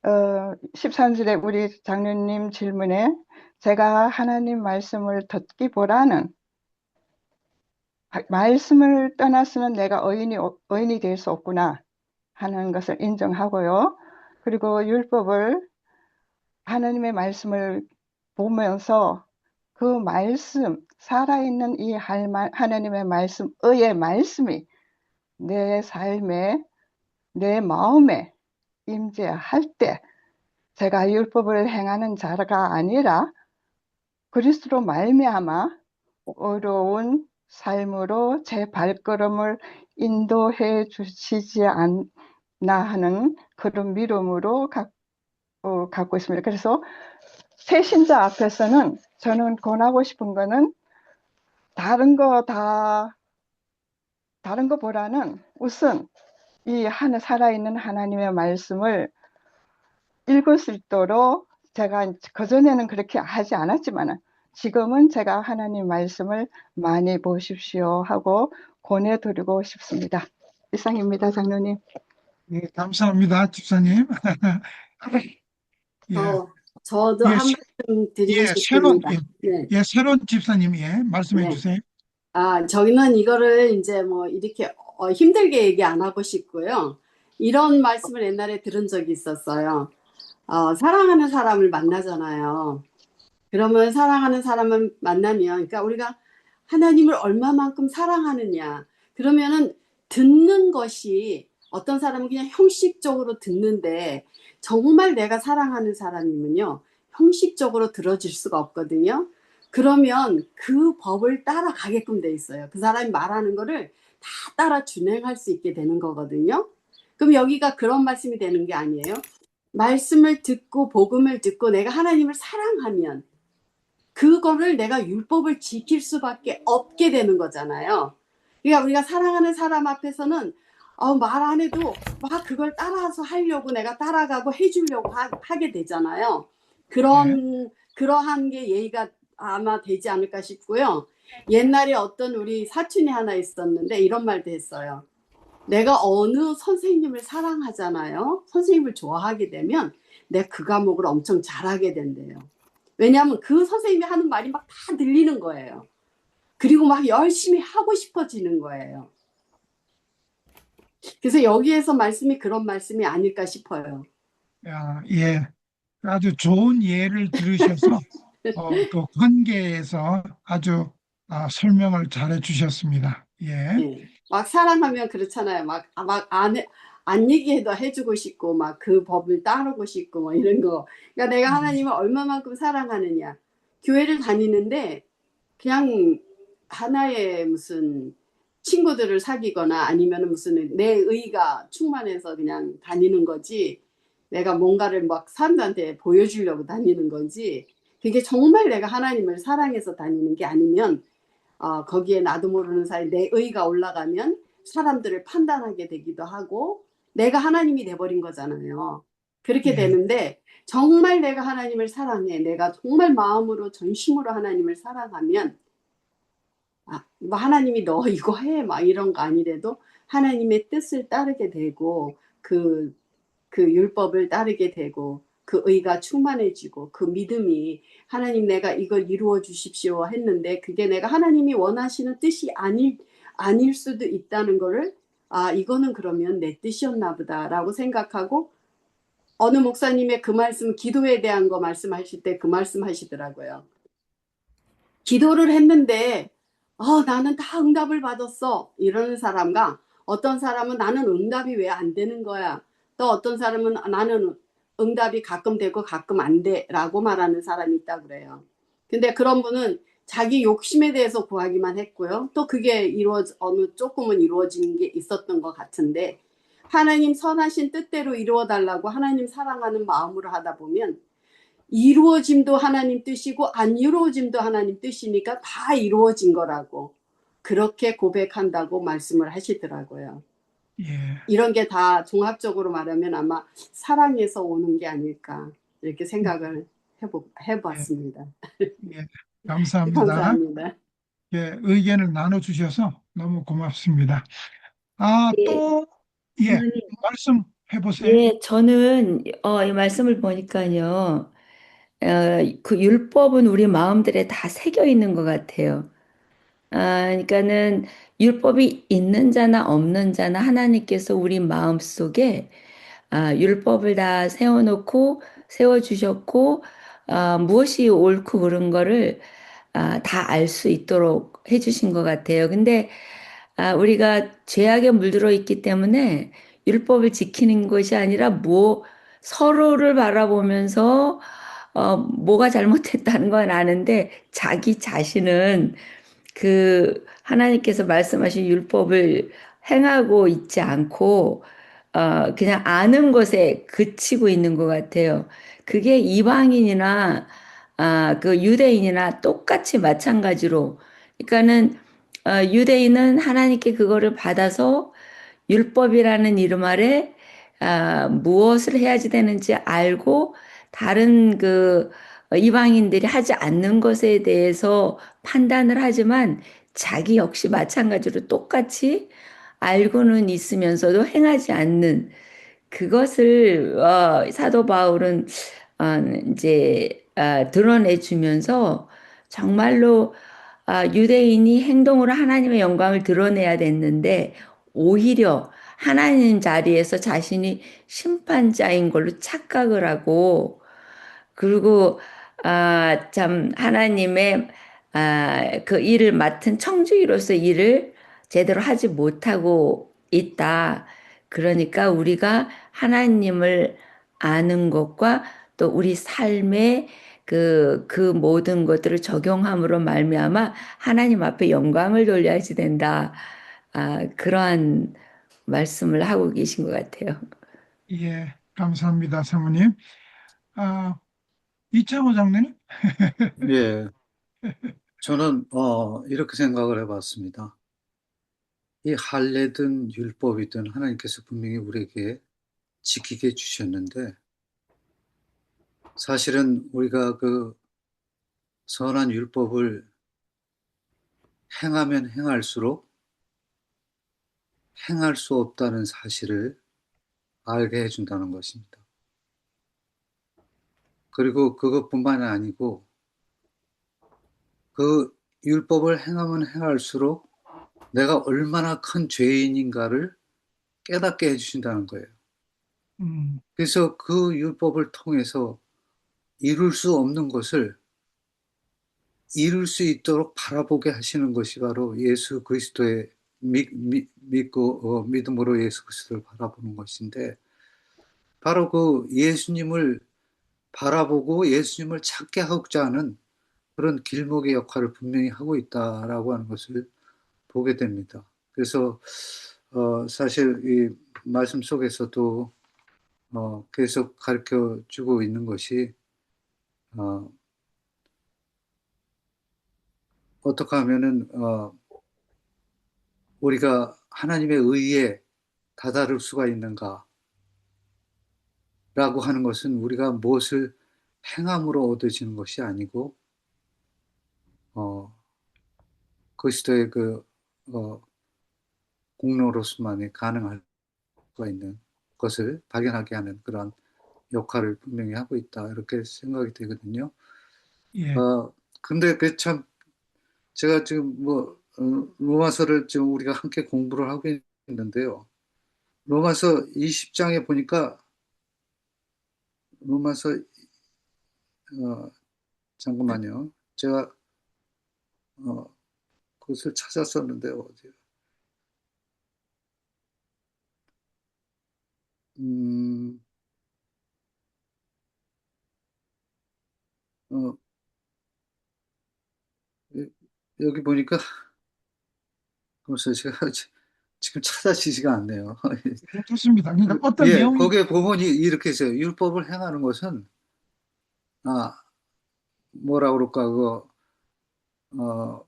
13절에 우리 장로님 질문에 제가 하나님 말씀을 듣기보다는 말씀을 떠나서는 내가 의인이 될 수 없구나 하는 것을 인정하고요. 그리고 율법을 하나님의 말씀을 보면서 그 말씀, 살아있는 이 하나님의 말씀, 의의 말씀이 내 삶에, 내 마음에 임재할 때 제가 율법을 행하는 자가 아니라 그리스도로 말미암아 어려운 삶으로 제 발걸음을 인도해 주시지 않나 하는 그런 믿음으로 갖고 있습니다. 그래서 새신자 앞에서는 저는 권하고 싶은 거는 다른 거보다는 우선 이 살아있는 하나님의 말씀을 읽을 수 있도록 제가 그전에는 그렇게 하지 않았지만 지금은 제가 하나님 말씀을 많이 보십시오 하고 권해드리고 싶습니다. 이상입니다, 장로님. 예, 감사합니다, 집사님. 예, 저도 예, 한 말씀 드리고 예, 싶습니다. 네, 새로운 집사님, 예, 말씀해 네. 주세요. 저희는 이거를 이제 뭐 이렇게 힘들게 얘기 안 하고 싶고요. 이런 말씀을 옛날에 들은 적이 있었어요. 사랑하는 사람을 만나잖아요. 그러면 사랑하는 사람을 만나면, 그러니까 우리가 하나님을 얼마만큼 사랑하느냐. 그러면은 듣는 것이 어떤 사람은 그냥 형식적으로 듣는데 정말 내가 사랑하는 사람이면요. 형식적으로 들어줄 수가 없거든요. 그러면 그 법을 따라가게끔 돼 있어요. 그 사람이 말하는 거를 다 따라 준행할 수 있게 되는 거거든요. 그럼 여기가 그런 말씀이 되는 게 아니에요. 말씀을 듣고 복음을 듣고 내가 하나님을 사랑하면 그거를 내가 율법을 지킬 수밖에 없게 되는 거잖아요. 그러니까 우리가 사랑하는 사람 앞에서는 말 안 해도 막 그걸 따라서 하려고 내가 따라가고 해주려고 하게 되잖아요. 그러한 게 예의가 아마 되지 않을까 싶고요. 옛날에 어떤 우리 사촌이 하나 있었는데 이런 말도 했어요. 내가 어느 선생님을 사랑하잖아요. 선생님을 좋아하게 되면 내가 그 과목을 엄청 잘하게 된대요. 왜냐하면 그 선생님이 하는 말이 막 다 들리는 거예요. 그리고 막 열심히 하고 싶어지는 거예요. 그래서 여기에서 말씀이 그런 말씀이 아닐까 싶어요. 야, 예. 아주 좋은 예를 들으셔서 그 관계에서 아주 설명을 잘해 주셨습니다. 예. 예. 막 사랑하면 그렇잖아요. 안 얘기해도 해주고 싶고, 막 그 법을 따르고 싶고, 뭐 이런 거. 그러니까 내가 하나님을 얼마만큼 사랑하느냐. 교회를 다니는데, 그냥 하나의 무슨 친구들을 사귀거나 아니면 무슨 내 의가 충만해서 그냥 다니는 거지, 내가 뭔가를 막 사람들한테 보여주려고 다니는 건지, 그게 정말 내가 하나님을 사랑해서 다니는 게 아니면, 거기에 나도 모르는 사이 내 의가 올라가면 사람들을 판단하게 되기도 하고 내가 하나님이 돼버린 거잖아요. 그렇게 예. 되는데 정말 내가 하나님을 사랑해. 내가 정말 마음으로 전심으로 하나님을 사랑하면 뭐 하나님이 너 이거 해 막 이런 거 아니래도 하나님의 뜻을 따르게 되고 그 율법을 따르게 되고 그 의가 충만해지고 그 믿음이 하나님 내가 이걸 이루어 주십시오 했는데 그게 내가 하나님이 원하시는 뜻이 아닐 수도 있다는 거를 이거는 그러면 내 뜻이었나 보다라고 생각하고 어느 목사님의 그 말씀 기도에 대한 거 말씀하실 때 그 말씀 하시더라고요. 기도를 했는데 나는 다 응답을 받았어 이러는 사람과 어떤 사람은 나는 응답이 왜 안 되는 거야 또 어떤 사람은 나는 응답이 가끔 되고 가끔 안 돼라고 말하는 사람이 있다고 그래요. 근데 그런 분은 자기 욕심에 대해서 구하기만 했고요. 또 그게 어느 조금은 이루어진 게 있었던 것 같은데 하나님 선하신 뜻대로 이루어달라고 하나님 사랑하는 마음으로 하다 보면 이루어짐도 하나님 뜻이고 안 이루어짐도 하나님 뜻이니까 다 이루어진 거라고 그렇게 고백한다고 말씀을 하시더라고요. 예. 이런 게 다 종합적으로 말하면 아마 사랑에서 오는 게 아닐까 이렇게 생각을 해봤습니다. 예. 감사합니다. 감사합니다. 예, 의견을 나눠주셔서 너무 고맙습니다. 예, 또, 예, 장로님, 말씀해 보세요. 예, 저는 이 말씀을 보니까요, 그 율법은 우리 마음들에 다 새겨 있는 것 같아요. 그러니까는 율법이 있는 자나 없는 자나 하나님께서 우리 마음 속에 율법을 다 세워주셨고, 무엇이 옳고 그른 거를 다 알 수 있도록 해주신 것 같아요. 근데 우리가 죄악에 물들어 있기 때문에 율법을 지키는 것이 아니라 서로를 바라보면서 뭐가 잘못했다는 건 아는데 자기 자신은 그 하나님께서 말씀하신 율법을 행하고 있지 않고 그냥 아는 것에 그치고 있는 것 같아요. 그게 이방인이나 그 유대인이나 똑같이 마찬가지로 그러니까는 유대인은 하나님께 그거를 받아서 율법이라는 이름 아래 무엇을 해야지 되는지 알고 다른 그 이방인들이 하지 않는 것에 대해서 판단을 하지만 자기 역시 마찬가지로 똑같이 알고는 있으면서도 행하지 않는 그것을 사도 바울은 이제 드러내 주면서 정말로 유대인이 행동으로 하나님의 영광을 드러내야 됐는데 오히려 하나님 자리에서 자신이 심판자인 걸로 착각을 하고 그리고 참 하나님의 그 일을 맡은 청지기로서 일을 제대로 하지 못하고 있다. 그러니까 우리가 하나님을 아는 것과 또 우리 삶의 그 모든 것들을 적용함으로 말미암아 하나님 앞에 영광을 돌려야지 된다. 그러한 말씀을 하고 계신 것 같아요. 예, 감사합니다, 사모님. 아, 이창호 장로님? 예, 저는 이렇게 생각을 해봤습니다. 이 할례든 율법이든 하나님께서 분명히 우리에게 지키게 주셨는데 사실은 우리가 그 선한 율법을 행하면 행할수록 행할 수 없다는 사실을 알게 해준다는 것입니다. 그리고 그것뿐만이 아니고 그 율법을 행하면 행할수록 내가 얼마나 큰 죄인인가를 깨닫게 해주신다는 거예요. 음, 그래서 그 율법을 통해서 이룰 수 없는 것을 이룰 수 있도록 바라보게 하시는 것이 바로 예수 그리스도의 믿음으로 예수 그리스도를 바라보는 것인데 바로 그 예수님을 바라보고 예수님을 찾게 하고자 하는 그런 길목의 역할을 분명히 하고 있다라고 하는 것을 보게 됩니다. 그래서 사실 이 말씀 속에서도 계속 가르쳐 주고 있는 것이 어떻게 하면은 우리가 하나님의 의에 다다를 수가 있는가라고 하는 것은 우리가 무엇을 행함으로 얻어지는 것이 아니고 그리스도의 그 공로로서만이 가능할 수가 있는 것을 발견하게 하는 그런 역할을 분명히 하고 있다 이렇게 생각이 되거든요. 예, 근데 그 참 제가 지금 뭐 로마서를 지금 우리가 함께 공부를 하고 있는데요. 로마서 20장에 보니까 로마서 잠깐만요. 제가 그것을 찾았었는데 어디 어, 여기 보니까 글쎄 제가 지금 찾아지지가 않네요. 좋습니다. 그러니까 어떤 예, 내용이, 거기에 보면 이렇게 있어요. 율법을 행하는 것은 뭐라 그럴까 그거 어,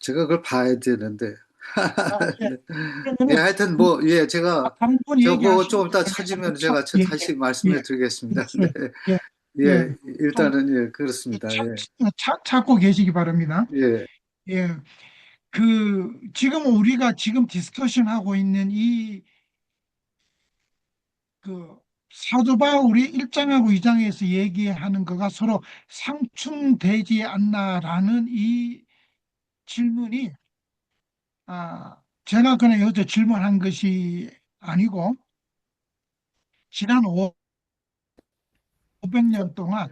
제가 그걸 봐야 되는데 예, 네. 예, 그러면은 하여튼 뭐 예, 제가 한 분 저거 얘기하시고 조금 이따 제가 찾으면 참, 제가 예, 다시 예, 말씀을 드리겠습니다. 네. 그렇어요. 예, 예, 예, 좀 일단은 예, 그렇습니다. 예. 찾고 계시기 바랍니다. 예. 예, 지금 우리가 지금 디스커션하고 있는 그 사도 바울이 1장하고 2장에서 얘기하는 거가 서로 상충되지 않나라는 이 질문이, 제가 그냥 여기서 질문한 것이 아니고 지난 500년 동안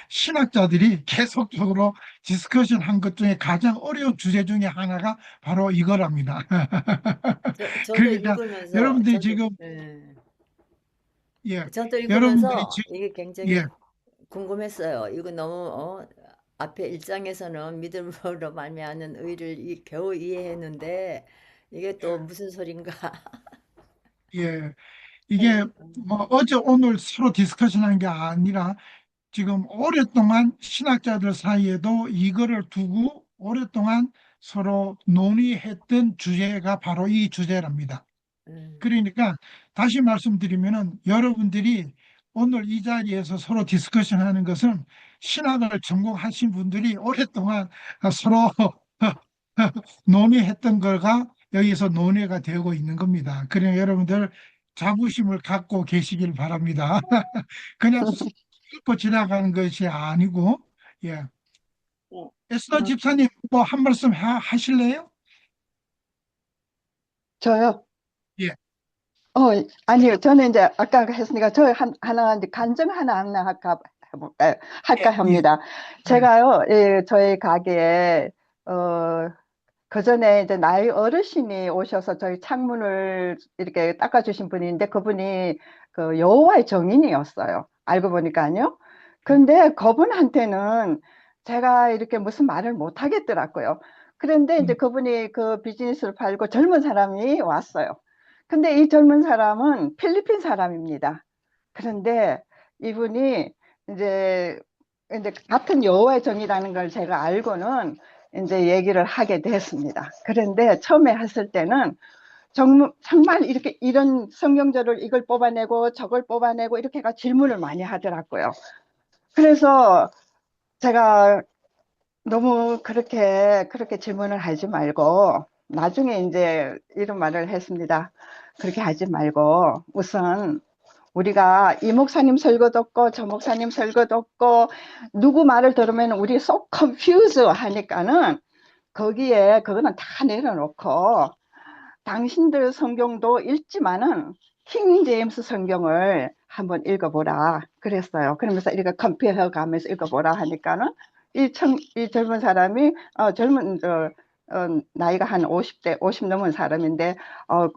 신학자들이 계속적으로 디스커션 한 것 중에 가장 어려운 주제 중에 하나가 바로 이거랍니다. 저도 그러니까 읽으면서 여러분들이 지금, 예, 저도 여러분들이 읽으면서 지금, 이게 예, 굉장히 궁금했어요. 이거 너무 앞에 1장에서는 믿음으로 말미암는 의를 겨우 이해했는데 이게 또 무슨 소린가 예, 이게 헷갈리고. 뭐 어제 오늘 서로 디스커션한 게 아니라 지금 오랫동안 신학자들 사이에도 이거를 두고 오랫동안 서로 논의했던 주제가 바로 이 주제랍니다. 그러니까 다시 말씀드리면은 여러분들이 오늘 이 자리에서 서로 디스커션 하는 것은 신학을 전공하신 분들이 오랫동안 서로 논의했던 거가 여기서 논의가 되고 있는 겁니다. 그러니 여러분들 자부심을 갖고 계시길 바랍니다. 그냥 쑥 훑고 지나가는 것이 아니고, 예. 에스더 집사님, 뭐 한 말씀 하실래요? 저요? 예, 아니요. 저는 이제 아까 했으니까 저 하나 이제 간증 하나 해볼까요? 할까 예, 예, 합니다. 예. 제가요, 저희 가게에 그 전에 이제 나이 어르신이 오셔서 저희 창문을 이렇게 닦아주신 분인데 그분이 그 여호와의 정인이었어요. 알고 보니까요. 근데 그분한테는 제가 이렇게 무슨 말을 못 하겠더라고요. 그런데 이제 그분이 그 비즈니스를 팔고 젊은 사람이 왔어요. 근데 이 젊은 사람은 필리핀 사람입니다. 그런데 이분이 이제 같은 여호와의 정이라는 걸 제가 알고는 이제 얘기를 하게 됐습니다. 그런데 처음에 했을 때는 정말 이렇게 이런 성경절을 이걸 뽑아내고 저걸 뽑아내고 이렇게가 질문을 많이 하더라고요. 그래서 제가 너무 그렇게 질문을 하지 말고 나중에 이제 이런 말을 했습니다. 그렇게 하지 말고 우선 우리가 이 목사님 설교 듣고 저 목사님 설교 듣고 누구 말을 들으면 우리 so confused 하니까는 그거는 다 내려놓고 당신들 성경도 읽지만은 킹 제임스 성경을 한번 읽어보라 그랬어요. 그러면서 이렇게 컴피어 가면서 읽어보라 하니까는 이 젊은 사람이 나이가 한 50대 50 넘은 사람인데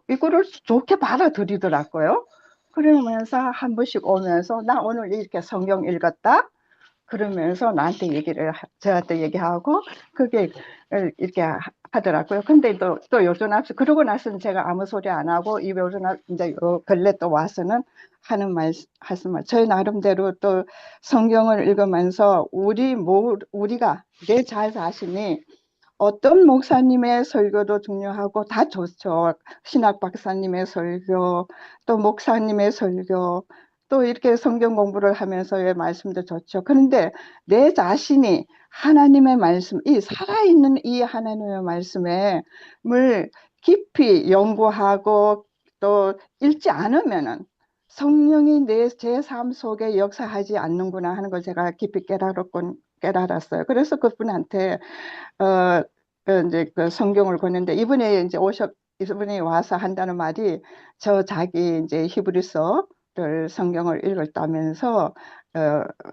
이거를 좋게 받아들이더라고요. 그러면서 한 번씩 오면서 나 오늘 이렇게 성경 읽었다 그러면서 저한테 얘기하고 그게 이렇게 하더라고요. 근데 또 요즘 앞서 그러고 나서는 제가 아무 소리 안 하고 이 요즘 이제 요 근래 또 와서는 하는 말씀 저희 나름대로 또 성경을 읽으면서 우리가 내 자신이 어떤 목사님의 설교도 중요하고 다 좋죠. 신학 박사님의 설교, 또 목사님의 설교, 또 이렇게 성경 공부를 하면서의 말씀도 좋죠. 그런데 내 자신이 하나님의 말씀, 이 살아있는 이 하나님의 말씀을 깊이 연구하고 또 읽지 않으면은 성령이 제 삶 속에 역사하지 않는구나 하는 걸 제가 깊이 깨달았어요. 그래서 그분한테 이제 그 성경을 보는데 이분이 와서 한다는 말이 자기 이제 히브리서를 성경을 읽었다면서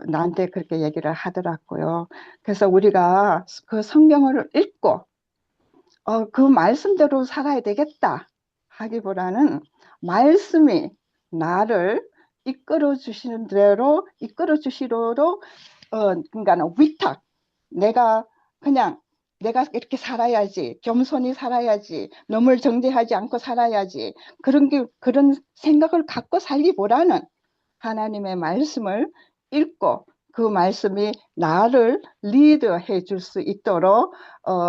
나한테 그렇게 얘기를 하더라고요. 그래서 우리가 그 성경을 읽고 그 말씀대로 살아야 되겠다 하기보다는 말씀이 나를 이끌어 주시도록 그러니까 위탁 내가 이렇게 살아야지 겸손히 살아야지 너무 정죄하지 않고 살아야지 그런 생각을 갖고 살기보다는 하나님의 말씀을 읽고 그 말씀이 나를 리드해 줄 수 있도록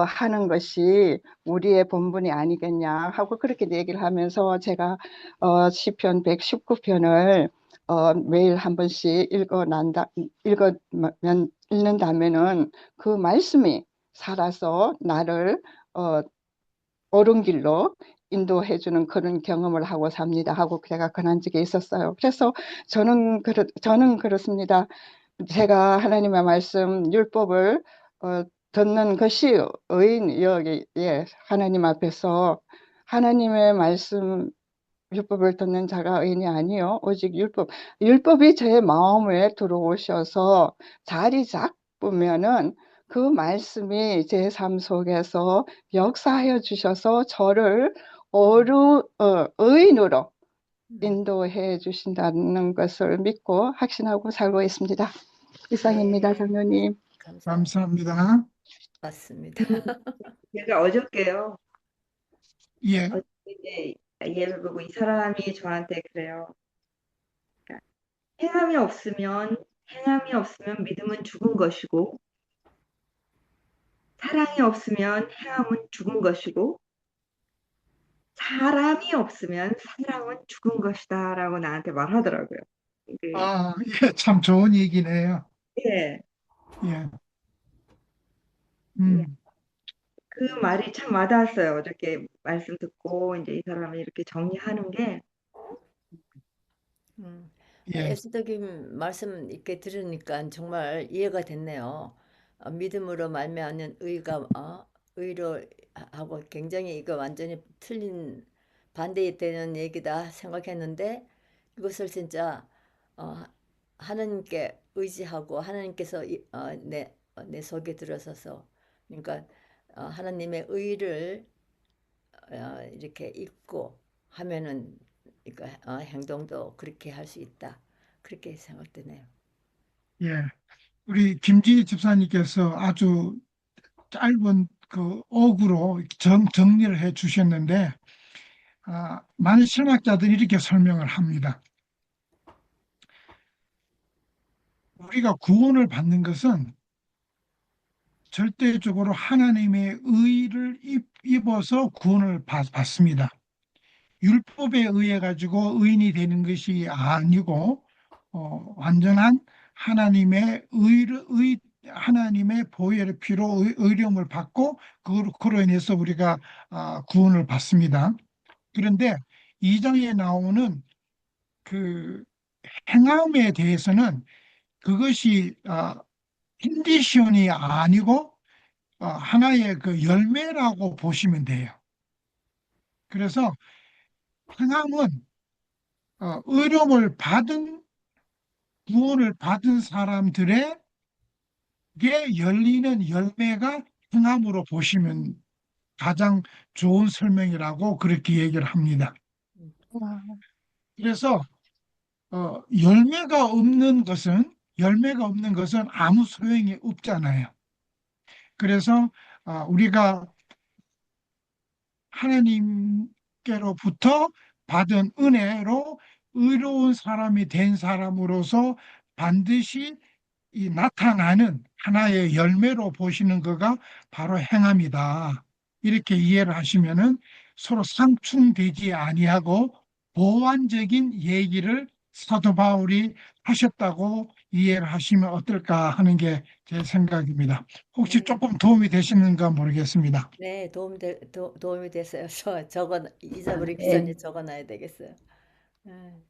하는 것이 우리의 본분이 아니겠냐 하고 그렇게 얘기를 하면서 제가 시편 119편을 매일 한 번씩 읽는다면은 그 말씀이 살아서 나를 옳은 길로 인도해주는 그런 경험을 하고 삽니다 하고 제가 그런 적이 있었어요. 그래서 저는 그렇습니다. 제가 하나님의 말씀 율법을 듣는 것이 하나님 앞에서 하나님의 말씀 율법을 듣는 자가 의인이 아니요 오직 율법이 제 마음에 들어오셔서 자리 잡으면은 그 말씀이 제 삶 속에서 역사하여 주셔서 저를 의인으로 인도해 주신다는 것을 믿고 확신하고 살고 있습니다. 이상입니다, 네, 장로님. 감사합니다. 감사합니다. 맞습니다. 제가 어저께요. 예, 이제 예를 보고 이 사람이 저한테 그래요. 그러니까 행함이 없으면 믿음은 죽은 것이고 사랑이 없으면 행함은 죽은 것이고 사람이 없으면 사랑은 죽은 것이다라고 나한테 말하더라고요. 예, 참 좋은 얘기네요. 예, 예, 예. 그 말이 참 와닿았어요. 어저께 말씀 듣고 이제 이 사람이 이렇게 정리하는 게 예, 에스더김 말씀 이렇게 들으니까 정말 이해가 됐네요. 믿음으로 말미암는 의로 하고 굉장히 이거 완전히 틀린 반대되는 얘기다 생각했는데 이것을 진짜 어, 하나님께 의지하고 하나님께서 내 속에 들어서서 그러니까 하나님의 의를 이렇게 읽고 하면은 그러니까 행동도 그렇게 할 수 있다. 그렇게 생각되네요. 예. 우리 김지희 집사님께서 아주 짧은 그 어구로 정리를 해 주셨는데, 많은 신학자들이 이렇게 설명을 합니다. 우리가 구원을 받는 것은 절대적으로 하나님의 의를 입어서 구원을 받습니다. 율법에 의해 가지고 의인이 되는 것이 아니고, 완전한 하나님의 하나님의 보혈의 피로 의로움을 받고, 그로 인해서 우리가 구원을 받습니다. 그런데 2장에 나오는 그 행함에 대해서는 그것이 컨디션이 아니고 하나의 그 열매라고 보시면 돼요. 그래서 행함은 의로움을 받은 구원을 받은 사람들에게 열리는 열매가 행함으로 보시면 가장 좋은 설명이라고 그렇게 얘기를 합니다. 그래서 열매가 없는 것은 아무 소용이 없잖아요. 그래서 우리가 하나님께로부터 받은 은혜로 의로운 사람이 된 사람으로서 반드시 이 나타나는 하나의 열매로 보시는 거가 바로 행함이다. 이렇게 이해를 하시면은 서로 상충되지 아니하고 보완적인 얘기를 사도 바울이 하셨다고 이해를 하시면 어떨까 하는 게 제 생각입니다. 혹시 네. 조금 도움이 되시는가 모르겠습니다. 네, 도움이 됐어요. 잊어버리기 네. 전에 적어놔야 되겠어요. 네.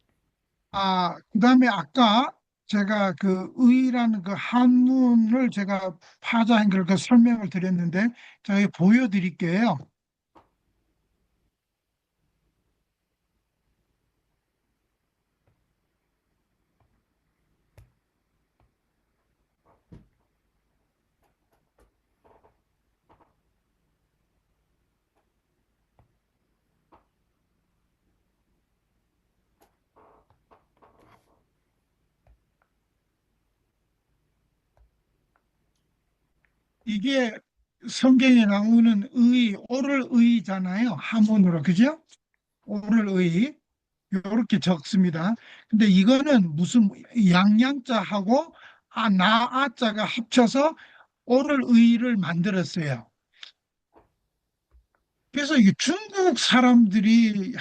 그다음에 아까 제가 그 의라는 그 한문을 제가 파자한 걸 그 설명을 드렸는데 제가 보여드릴게요. 이게 성경에 나오는 옳을 의잖아요. 한문으로, 그죠? 옳을 의. 이렇게 적습니다. 근데 이거는 무슨 양양자하고 나아자가 합쳐서 옳을 의를 만들었어요. 그래서 이게 중국 사람들이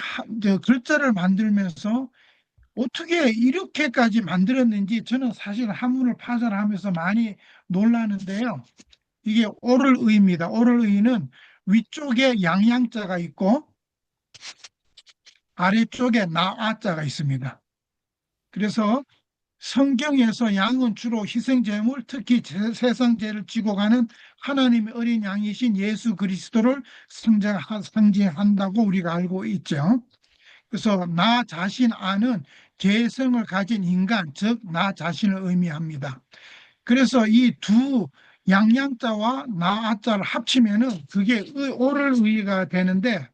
글자를 만들면서 어떻게 이렇게까지 만들었는지 저는 사실 한문을 파자를 하면서 많이 놀라는데요. 이게 옳을 의입니다. 옳을 의는 위쪽에 양양자가 있고 아래쪽에 나아자가 있습니다. 그래서 성경에서 양은 주로 희생제물, 특히 세상죄를 지고 가는 하나님의 어린 양이신 예수 그리스도를 상징한다고 우리가 알고 있죠. 그래서 나 자신 안은 죄성을 가진 인간, 즉 나 자신을 의미합니다. 그래서 이 두 양양자와 나아자를 합치면은 그게 옳을 의가 되는데,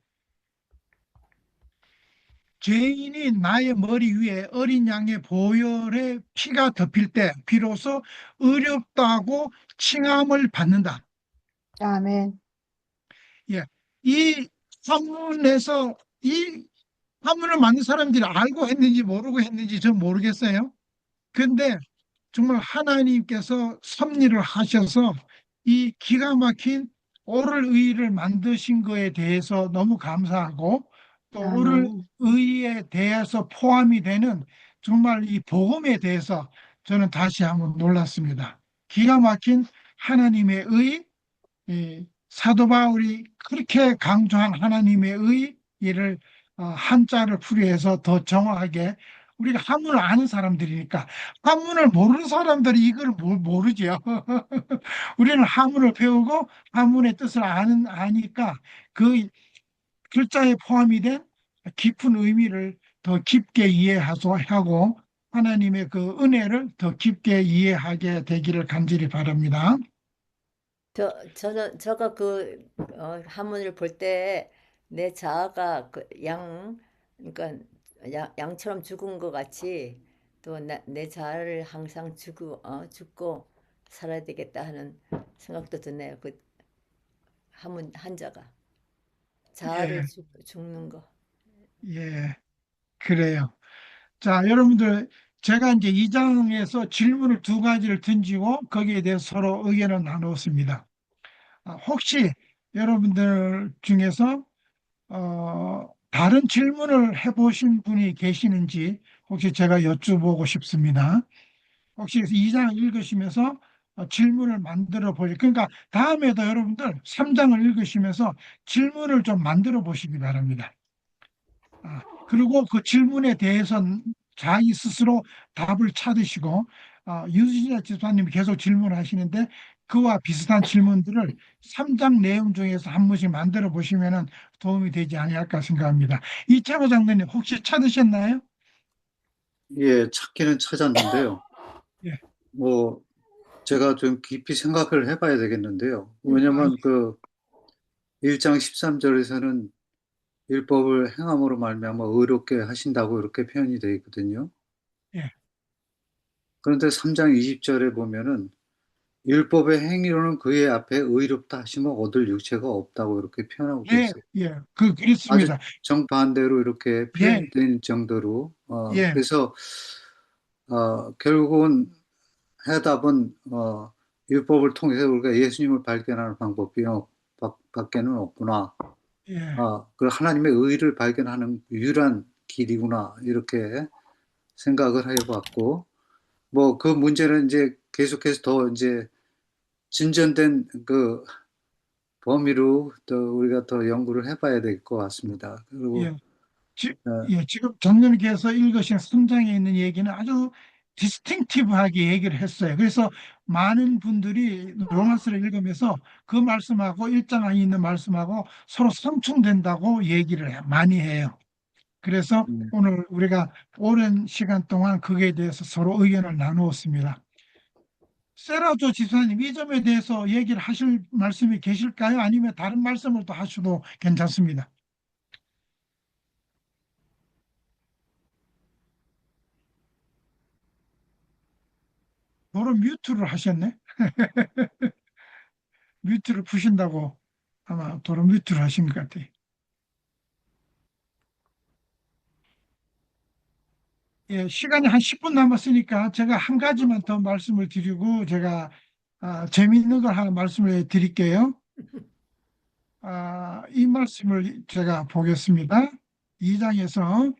죄인이 나의 머리 위에 어린 양의 보혈의 피가 덮일 때 비로소 의롭다고 칭함을 받는다. 아멘. 예, 이 한문에서 이 한문을 만든 사람들이 알고 했는지 모르고 했는지 전 모르겠어요. 근데 정말 하나님께서 섭리를 하셔서 이 기가 막힌 옳을 의를 만드신 거에 대해서 너무 감사하고, 또 옳을 아멘. 의에 대해서 포함이 되는 정말 이 복음에 대해서 저는 다시 한번 놀랐습니다. 기가 막힌 하나님의 의, 이 사도 바울이 그렇게 강조한 하나님의 의, 이를 한자를 풀이해서 더 정확하게, 우리가 한문을 아는 사람들이니까, 한문을 모르는 사람들이 이걸 모르죠. 우리는 한문을 배우고 한문의 뜻을 아니까 그 글자에 포함이 된 깊은 의미를 더 깊게 이해하고 하나님의 그 은혜를 더 깊게 이해하게 되기를 간절히 바랍니다. 제가 한문을 볼 때 내 자아가 그러니까 양처럼 죽은 것 같이 또 내 자아를 항상 죽고 살아야 되겠다 하는 생각도 드네요. 그 한자가 자아를 예, 죽는 거. 예, 그래요. 자, 여러분들, 제가 이제 2장에서 질문을 두 가지를 던지고 거기에 대해서 서로 의견을 나누었습니다. 혹시 여러분들 중에서 다른 질문을 해보신 분이 계시는지 혹시 제가 여쭤보고 싶습니다. 혹시 2장 읽으시면서 질문을 만들어 보시, 그러니까 다음에도 여러분들 3장을 읽으시면서 질문을 좀 만들어 보시기 바랍니다. 그리고 그 질문에 대해서는 자기 스스로 답을 찾으시고, 유진아 집사님이 계속 질문하시는데 그와 비슷한 질문들을 3장 내용 중에서 한 번씩 만들어 보시면 도움이 되지 않을까 생각합니다. 이창호 장로님 혹시 찾으셨나요? 예, 찾기는 찾았는데요. 예. 뭐 제가 좀 깊이 생각을 해봐야 되겠는데요. 아, 왜냐면 그 1장 13절에서는 율법을 행함으로 말미암아 의롭게 하신다고 이렇게 표현이 되어 있거든요. 예. 그런데 3장 20절에 보면은 율법의 행위로는 그의 앞에 의롭다 하시면 얻을 육체가 없다고 이렇게 표현하고 예, 있어요. 예, 아주 그렇습니다. 정반대로 이렇게 예, 표현이 된 정도로 예, 그래서 결국은 해답은 율법을 통해서 우리가 예수님을 발견하는 방법이 밖에는 없구나. 예, 그 하나님의 의를 발견하는 유일한 길이구나 이렇게 생각을 해봤고 뭐 그 문제는 이제 계속해서 더 이제 진전된 그 범위로 또 우리가 더 연구를 해봐야 될 것 같습니다. 그리고 예. 지, 어, 예, 지금 장로님께서 읽으신 3장에 있는 얘기는 아주 디스팅티브하게 얘기를 했어요. 그래서 많은 분들이 로마서를 읽으면서 그 말씀하고 1장 안에 있는 말씀하고 서로 상충된다고 얘기를 많이 해요. 그래서 오늘 우리가 오랜 시간 동안 그에 대해서 서로 의견을 나누었습니다. 세라조 집사님, 이 점에 대해서 얘기를 하실 말씀이 계실까요? 아니면 다른 말씀을 또 하셔도 괜찮습니다. 도로 뮤트를 하셨네? 뮤트를 푸신다고 아마 도로 뮤트를 하신 것 같아요. 예, 시간이 한 10분 남았으니까 제가 한 가지만 더 말씀을 드리고 제가 재미있는 걸 하나 말씀을 드릴게요. 이 말씀을 제가 보겠습니다. 2장에서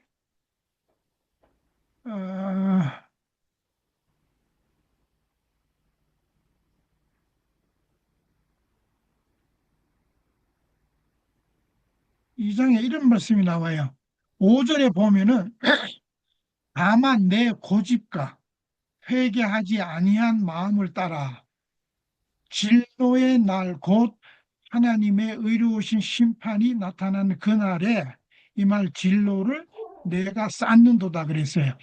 2장에 이런 말씀이 나와요. 5절에 보면은 다만 내 고집과 회개하지 아니한 마음을 따라 진노의 날 곧 하나님의 의로우신 심판이 나타나는 그날에 이 말 진노를 내가 쌓는도다 그랬어요.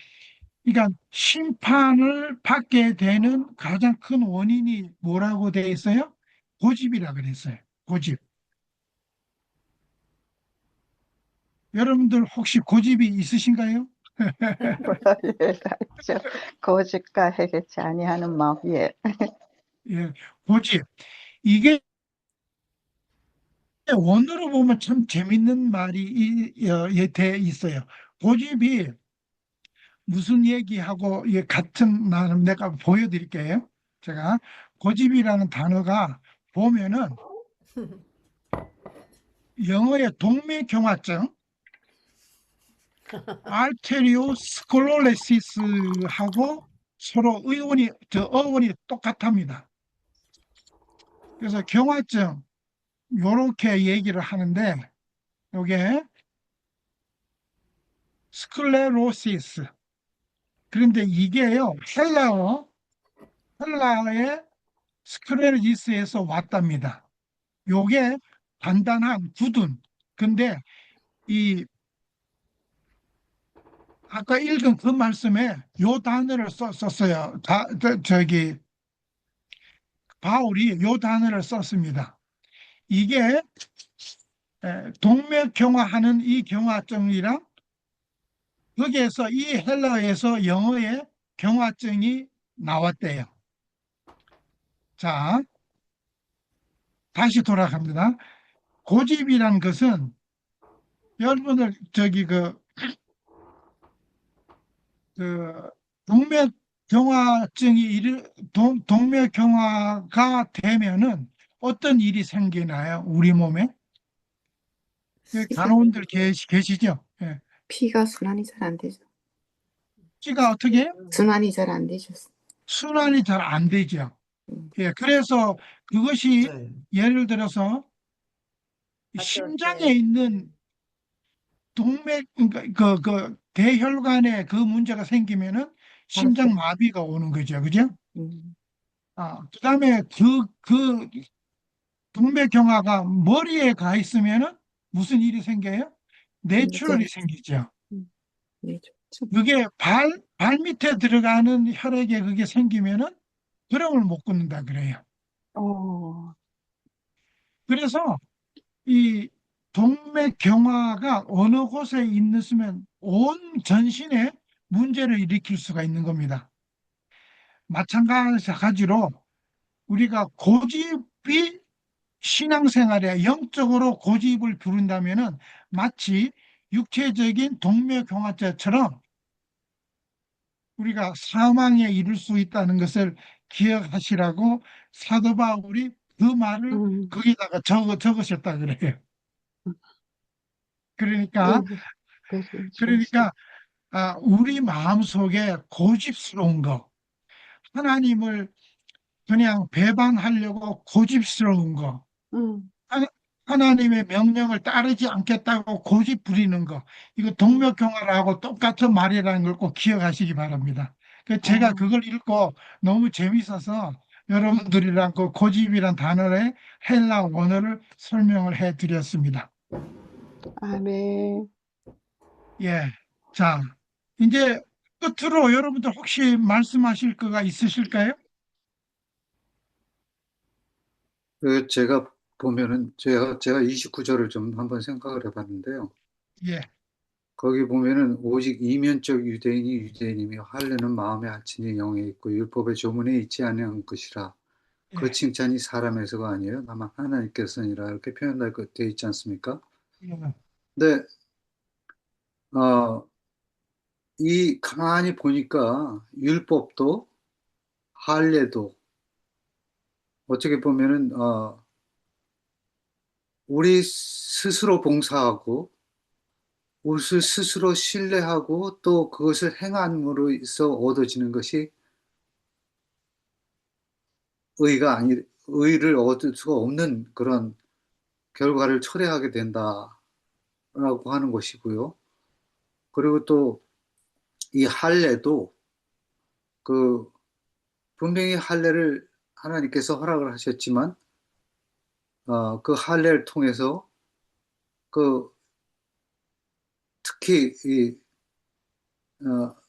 그러니까 심판을 받게 되는 가장 큰 원인이 뭐라고 되어 있어요? 고집이라 그랬어요. 고집. 여러분들 혹시 고집이 있으신가요? 예, 알죠. 거짓과 해결치 아니하는 마음. 예. 예, 고집. 이게 원어로 보면 참 재밌는 말이 돼 있어요. 고집이 무슨 얘기하고 이게 같은 나는 내가 보여드릴게요. 제가 고집이라는 단어가 보면은 영어의 동맥경화증 알테리오스클로레시스하고 서로 어원이 똑같답니다. 그래서 경화증 요렇게 얘기를 하는데 요게 스클레로시스. 그런데 이게요 헬라어의 스클레로시스에서 왔답니다. 요게 단단한 굳은. 근데 이 아까 읽은 그 말씀에 요 단어를 썼어요. 저기 바울이 요 단어를 썼습니다. 이게 동맥경화하는 이 경화증이랑 거기에서 이 헬라어에서 영어의 경화증이 나왔대요. 자, 다시 돌아갑니다. 고집이란 것은 여러분들 저기 그 동맥경화가 되면은 어떤 일이 생기나요? 우리 몸에? 간호원들 계시죠? 예. 피가 순환이 잘 안 되죠. 피가 어떻게 해요? 순환이 잘 안 되죠. 순환이 잘 안 되죠. 음. 예, 그래서 그것이 네. 예를 들어서 심장에 있는 그러니까 대혈관에 그 문제가 생기면은 심장 마비가 오는 거죠. 그죠? 음. 그다음에 그 동맥경화가 머리에 가 있으면은 무슨 일이 생겨요? 뇌출혈이 생기죠. 네, 좋죠. 그게 발 밑에 들어가는 혈액에 그게 생기면은 그령을 못 끊는다 그래요. 그래서 이 동맥경화가 어느 곳에 있으면 온 전신에 문제를 일으킬 수가 있는 겁니다. 마찬가지로 우리가 고집이 신앙생활에 영적으로 고집을 부른다면은 마치 육체적인 동맥경화자처럼 우리가 사망에 이를 수 있다는 것을 기억하시라고 사도 바울이 그 말을 거기다가 적으셨다 그래요. 그러니까 그러니까 우리 마음속에 고집스러운 거, 하나님을 그냥 배반하려고 고집스러운 거, 하- 하나님의 명령을 따르지 않겠다고 고집 부리는 거, 이거 동맥경화라고 똑같은 말이라는 걸 꼭 기억하시기 바랍니다. 제가 그걸 읽고 너무 재밌어서 여러분들이랑 그 고집이란 단어의 헬라 원어를 설명을 해 드렸습니다. 네. 예. 자, 이제 끝으로 여러분들 혹시 말씀하실 거가 있으실까요? 제가 보면은 제가 29절을 좀 한번 생각을 해봤는데요. 예. 거기 보면은 오직 이면적 유대인이 유대인이며 할례는 마음의 아치니 영에 있고 율법의 조문에 있지 아니한 것이라. 그 예. 칭찬이 사람에서가 아니에요. 다만 하나님께서니라 이렇게 표현되어 있지 않습니까? 예. 근데 이 가만히 보니까 율법도 할례도 어떻게 보면은 우리 스스로 봉사하고 우리 스스로 신뢰하고 또 그것을 행함으로 있어 얻어지는 것이 의를 얻을 수가 없는 그런 결과를 초래하게 된다라고 하는 것이고요. 그리고 또 이 할례도 그 분명히 할례를 하나님께서 허락을 하셨지만 그 할례를 통해서 그 특히 이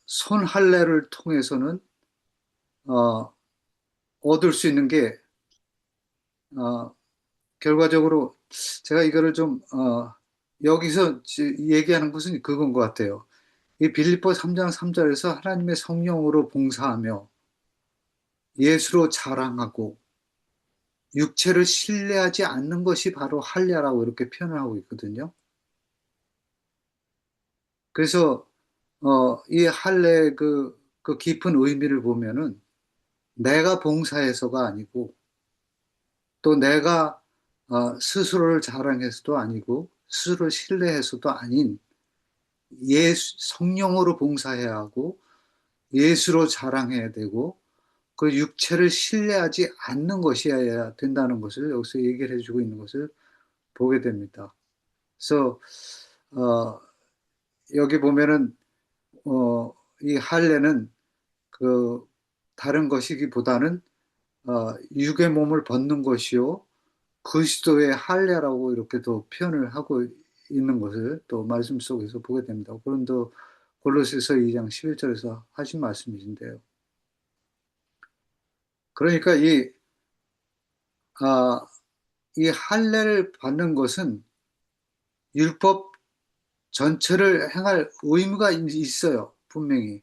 손 할례를 통해서는 어, 얻을 수 있는 게 결과적으로 제가 이거를 좀 여기서 얘기하는 것은 그건 것 같아요. 이 빌립보 3장 3절에서 하나님의 성령으로 봉사하며 예수로 자랑하고 육체를 신뢰하지 않는 것이 바로 할례라고 이렇게 표현을 하고 있거든요. 그래서 이 할례 그 깊은 의미를 보면은 내가 봉사해서가 아니고 또 내가 스스로를 자랑해서도 아니고 스스로를 신뢰해서도 아닌 성령으로 봉사해야 하고 예수로 자랑해야 되고 그 육체를 신뢰하지 않는 것이어야 된다는 것을 여기서 얘기를 해주고 있는 것을 보게 됩니다. 그래서 여기 보면은 이 할례는 그 다른 것이기보다는 육의 몸을 벗는 것이요 그리스도의 할례라고 이렇게 또 표현을 하고 있는 것을 또 말씀 속에서 보게 됩니다. 그런데 골로새서 2장 11절에서 하신 말씀이신데요. 그러니까 이 할례를 받는 것은 율법 전체를 행할 의무가 있어요, 분명히.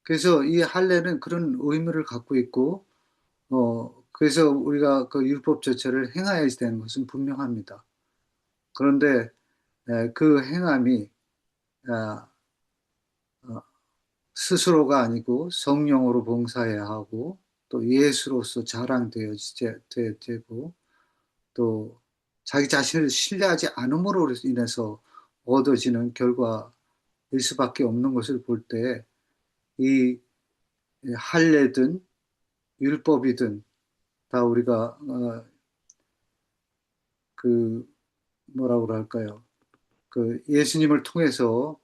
그래서 이 할례는 그런 의무를 갖고 있고, 그래서 우리가 그 율법 자체를 행해야 되는 것은 분명합니다. 그런데 그 행함이 아, 어, 스스로가 아니고 성령으로 봉사해야 하고 또 예수로서 자랑되고 또 자기 자신을 신뢰하지 않음으로 인해서 얻어지는 결과일 수밖에 없는 것을 볼 때 이 할례든 율법이든 다 우리가 그 뭐라고 할까요? 그 예수님을 통해서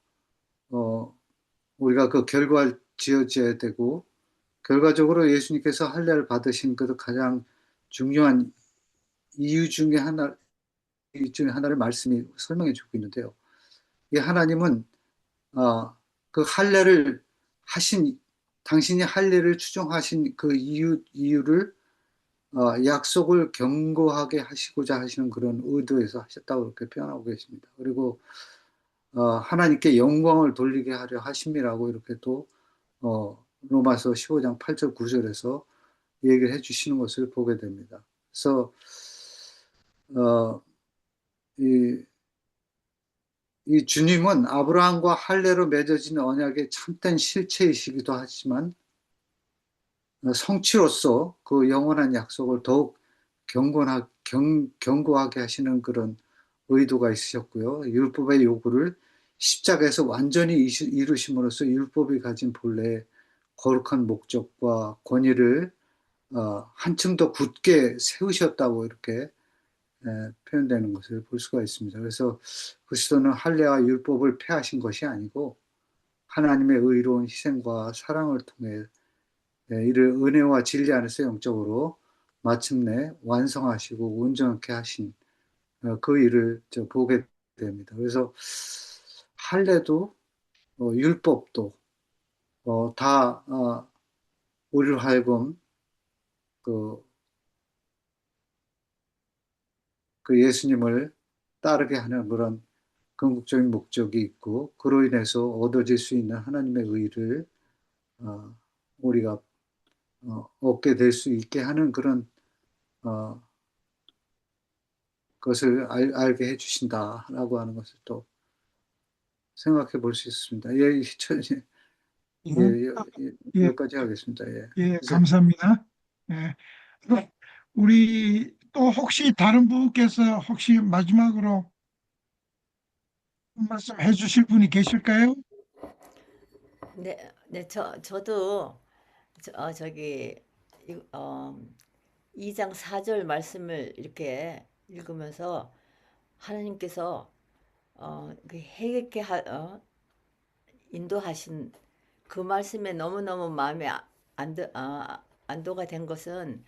우리가 그 결과를 지어져야 되고 결과적으로 예수님께서 할례를 받으신 그 가장 중요한 이유 중에 하나를 말씀이 설명해 주고 있는데요. 이 하나님은 그 할례를 하신 당신이 할례를 추정하신 그 이유를 약속을 견고하게 하시고자 하시는 그런 의도에서 하셨다고 그렇게 표현하고 계십니다. 그리고 하나님께 영광을 돌리게 하려 하심이라고 이렇게 또 로마서 15장 8절 9절에서 얘기를 해주시는 것을 보게 됩니다. 그래서 이 주님은 아브라함과 할례로 맺어진 언약의 참된 실체이시기도 하지만 성취로서 그 영원한 약속을 더욱 견고하게 하시는 그런 의도가 있으셨고요. 율법의 요구를 십자가에서 완전히 이루심으로써 율법이 가진 본래의 거룩한 목적과 권위를 한층 더 굳게 세우셨다고 이렇게 표현되는 것을 볼 수가 있습니다. 그래서 그리스도는 할례와 율법을 폐하신 것이 아니고 하나님의 의로운 희생과 사랑을 통해 이를 은혜와 진리 안에서 영적으로 마침내 완성하시고 온전하게 하신 그 일을 보게 됩니다. 그래서 할례도 율법도 다 우리를 하여금 그 예수님을 따르게 하는 그런 궁극적인 목적이 있고 그로 인해서 얻어질 수 있는 하나님의 의를 우리가 얻게 될 수 있게 하는 그런 것을 알게 해주신다라고 하는 것을 또 생각해 볼 수 있습니다. 예, 예, 예, 여기까지 하겠습니다. 예. 예, 그래서 감사합니다. 예. 우리 또 혹시 다른 분께서 혹시 마지막으로 한 말씀 해주실 분이 계실까요? 네, 저도 저기 2장 4절 말씀을 이렇게 읽으면서 하나님께서 그 해결케 인도하신 그 말씀에 너무너무 마음에 안도가 된 것은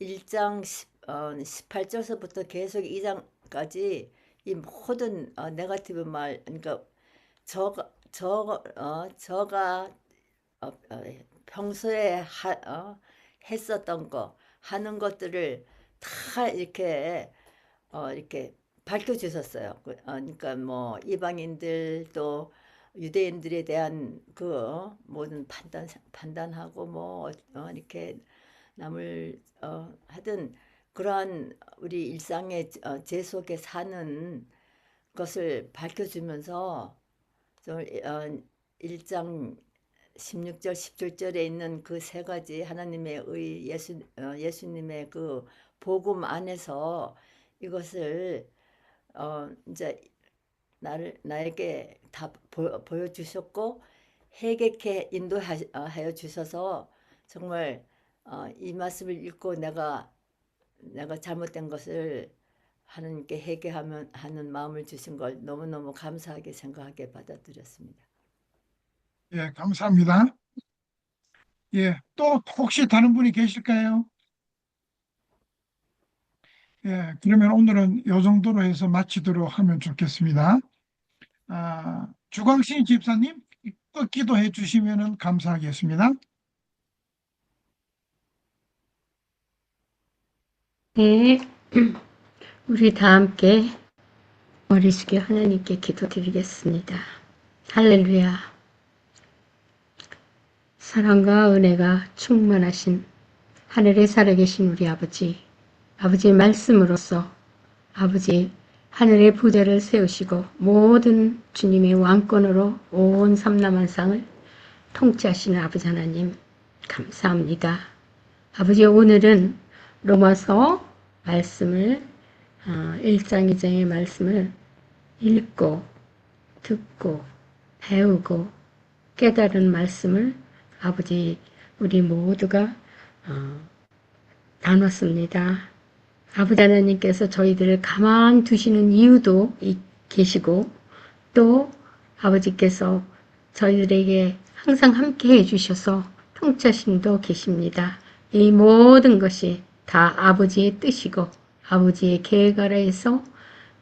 1장 18절서부터 계속 2장까지 이 모든 네거티브 말, 그러니까 저가 평소에 했었던 거 하는 것들을 다 이렇게 밝혀주셨어요. 그러니까 뭐 이방인들 또 유대인들에 대한 그 모든 판단하고 뭐 이렇게 남을 하든 그러한 우리 일상의 제 속에 사는 것을 밝혀주면서 좀 1장 16절 17절에 있는 그 세 가지 하나님의 예수님의 그 복음 안에서 이것을 이제 나에게 다 보여주셨고 해결케 인도하여 주셔서 정말 이 말씀을 읽고 내가 잘못된 것을 하나님께 회개하는 마음을 주신 걸 너무너무 감사하게 생각하게 받아들였습니다. 예, 감사합니다. 예, 또 혹시 다른 분이 계실까요? 예, 그러면 오늘은 이 정도로 해서 마치도록 하면 좋겠습니다. 주광신 집사님, 기도해 주시면 감사하겠습니다. 네, 우리 다 함께 머리 숙여 하나님께 기도드리겠습니다. 할렐루야. 사랑과 은혜가 충만하신 하늘에 살아계신 우리 아버지, 아버지의 말씀으로써 아버지 하늘의 부자를 세우시고 모든 주님의 왕권으로 온 삼남한상을 통치하시는 아버지 하나님 감사합니다. 아버지 오늘은 로마서 말씀을 1장 2장의 말씀을 읽고 듣고 배우고 깨달은 말씀을 아버지 우리 모두가 나눴습니다. 아버지 하나님께서 저희들을 가만 두시는 이유도 계시고 또 아버지께서 저희들에게 항상 함께 해주셔서 통치하심도 계십니다. 이 모든 것이 다 아버지의 뜻이고 아버지의 계획 아래에서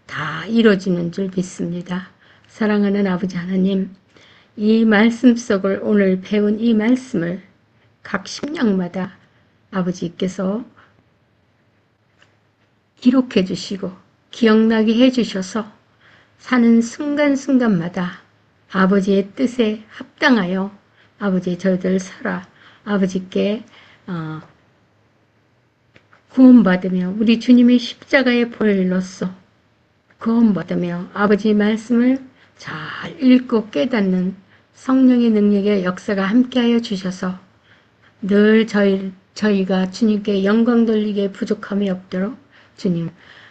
다 이루어지는 줄 믿습니다. 사랑하는 아버지 하나님, 이 말씀 속을 오늘 배운 이 말씀을 각 심령마다 아버지께서 기록해 주시고 기억나게 해 주셔서 사는 순간순간마다 아버지의 뜻에 합당하여 아버지 저희들 살아 아버지께 구원받으며 우리 주님의 십자가의 보혈로서 구원받으며 아버지 말씀을 잘 읽고 깨닫는 성령의 능력의 역사가 함께하여 주셔서 늘 저희가 주님께 영광 돌리기에 부족함이 없도록 주님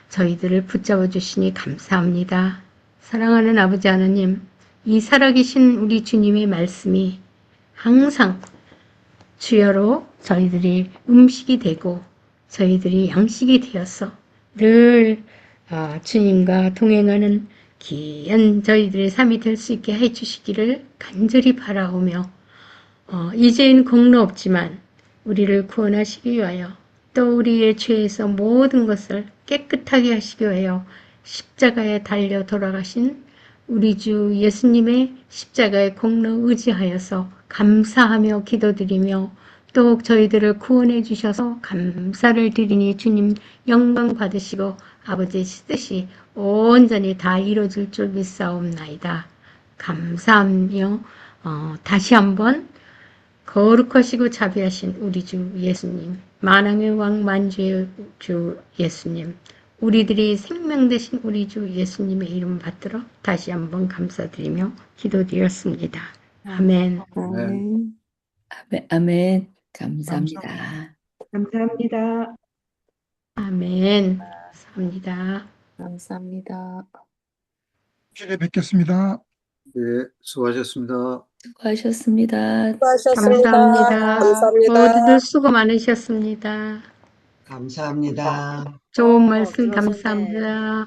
저희들을 붙잡아 주시니 감사합니다. 사랑하는 아버지 하나님, 이 살아계신 우리 주님의 말씀이 항상 주여로 저희들이 음식이 되고 저희들이 양식이 되어서 늘 주님과 동행하는 귀한 저희들의 삶이 될 수 있게 해주시기를 간절히 바라오며 이제는 공로 없지만 우리를 구원하시기 위하여 또 우리의 죄에서 모든 것을 깨끗하게 하시기 위하여 십자가에 달려 돌아가신 우리 주 예수님의 십자가의 공로 의지하여서 감사하며 기도드리며 또 저희들을 구원해 주셔서 감사를 드리니 주님 영광 받으시고 아버지의 뜻이 온전히 다 이루어질 줄 믿사옵나이다. 감사하며 다시 한번 거룩하시고 자비하신 우리 주 예수님, 만왕의 왕 만주의 주 예수님, 우리들이 생명 되신 우리 주 예수님의 이름 받들어 다시 한번 감사드리며 기도드렸습니다. 아멘. 아멘. 아멘. 감사합니다. 감사합니다. 아멘. 감사합니다. 감사합니다. 주에 뵙겠습니다. 네, 수고하셨습니다. 수고하셨습니다. 수고하셨습니다. 감사합니다. 감사합니다. 모두들 수고 많으셨습니다. 감사합니다. 좋은 말씀 들어오셨네. 감사합니다.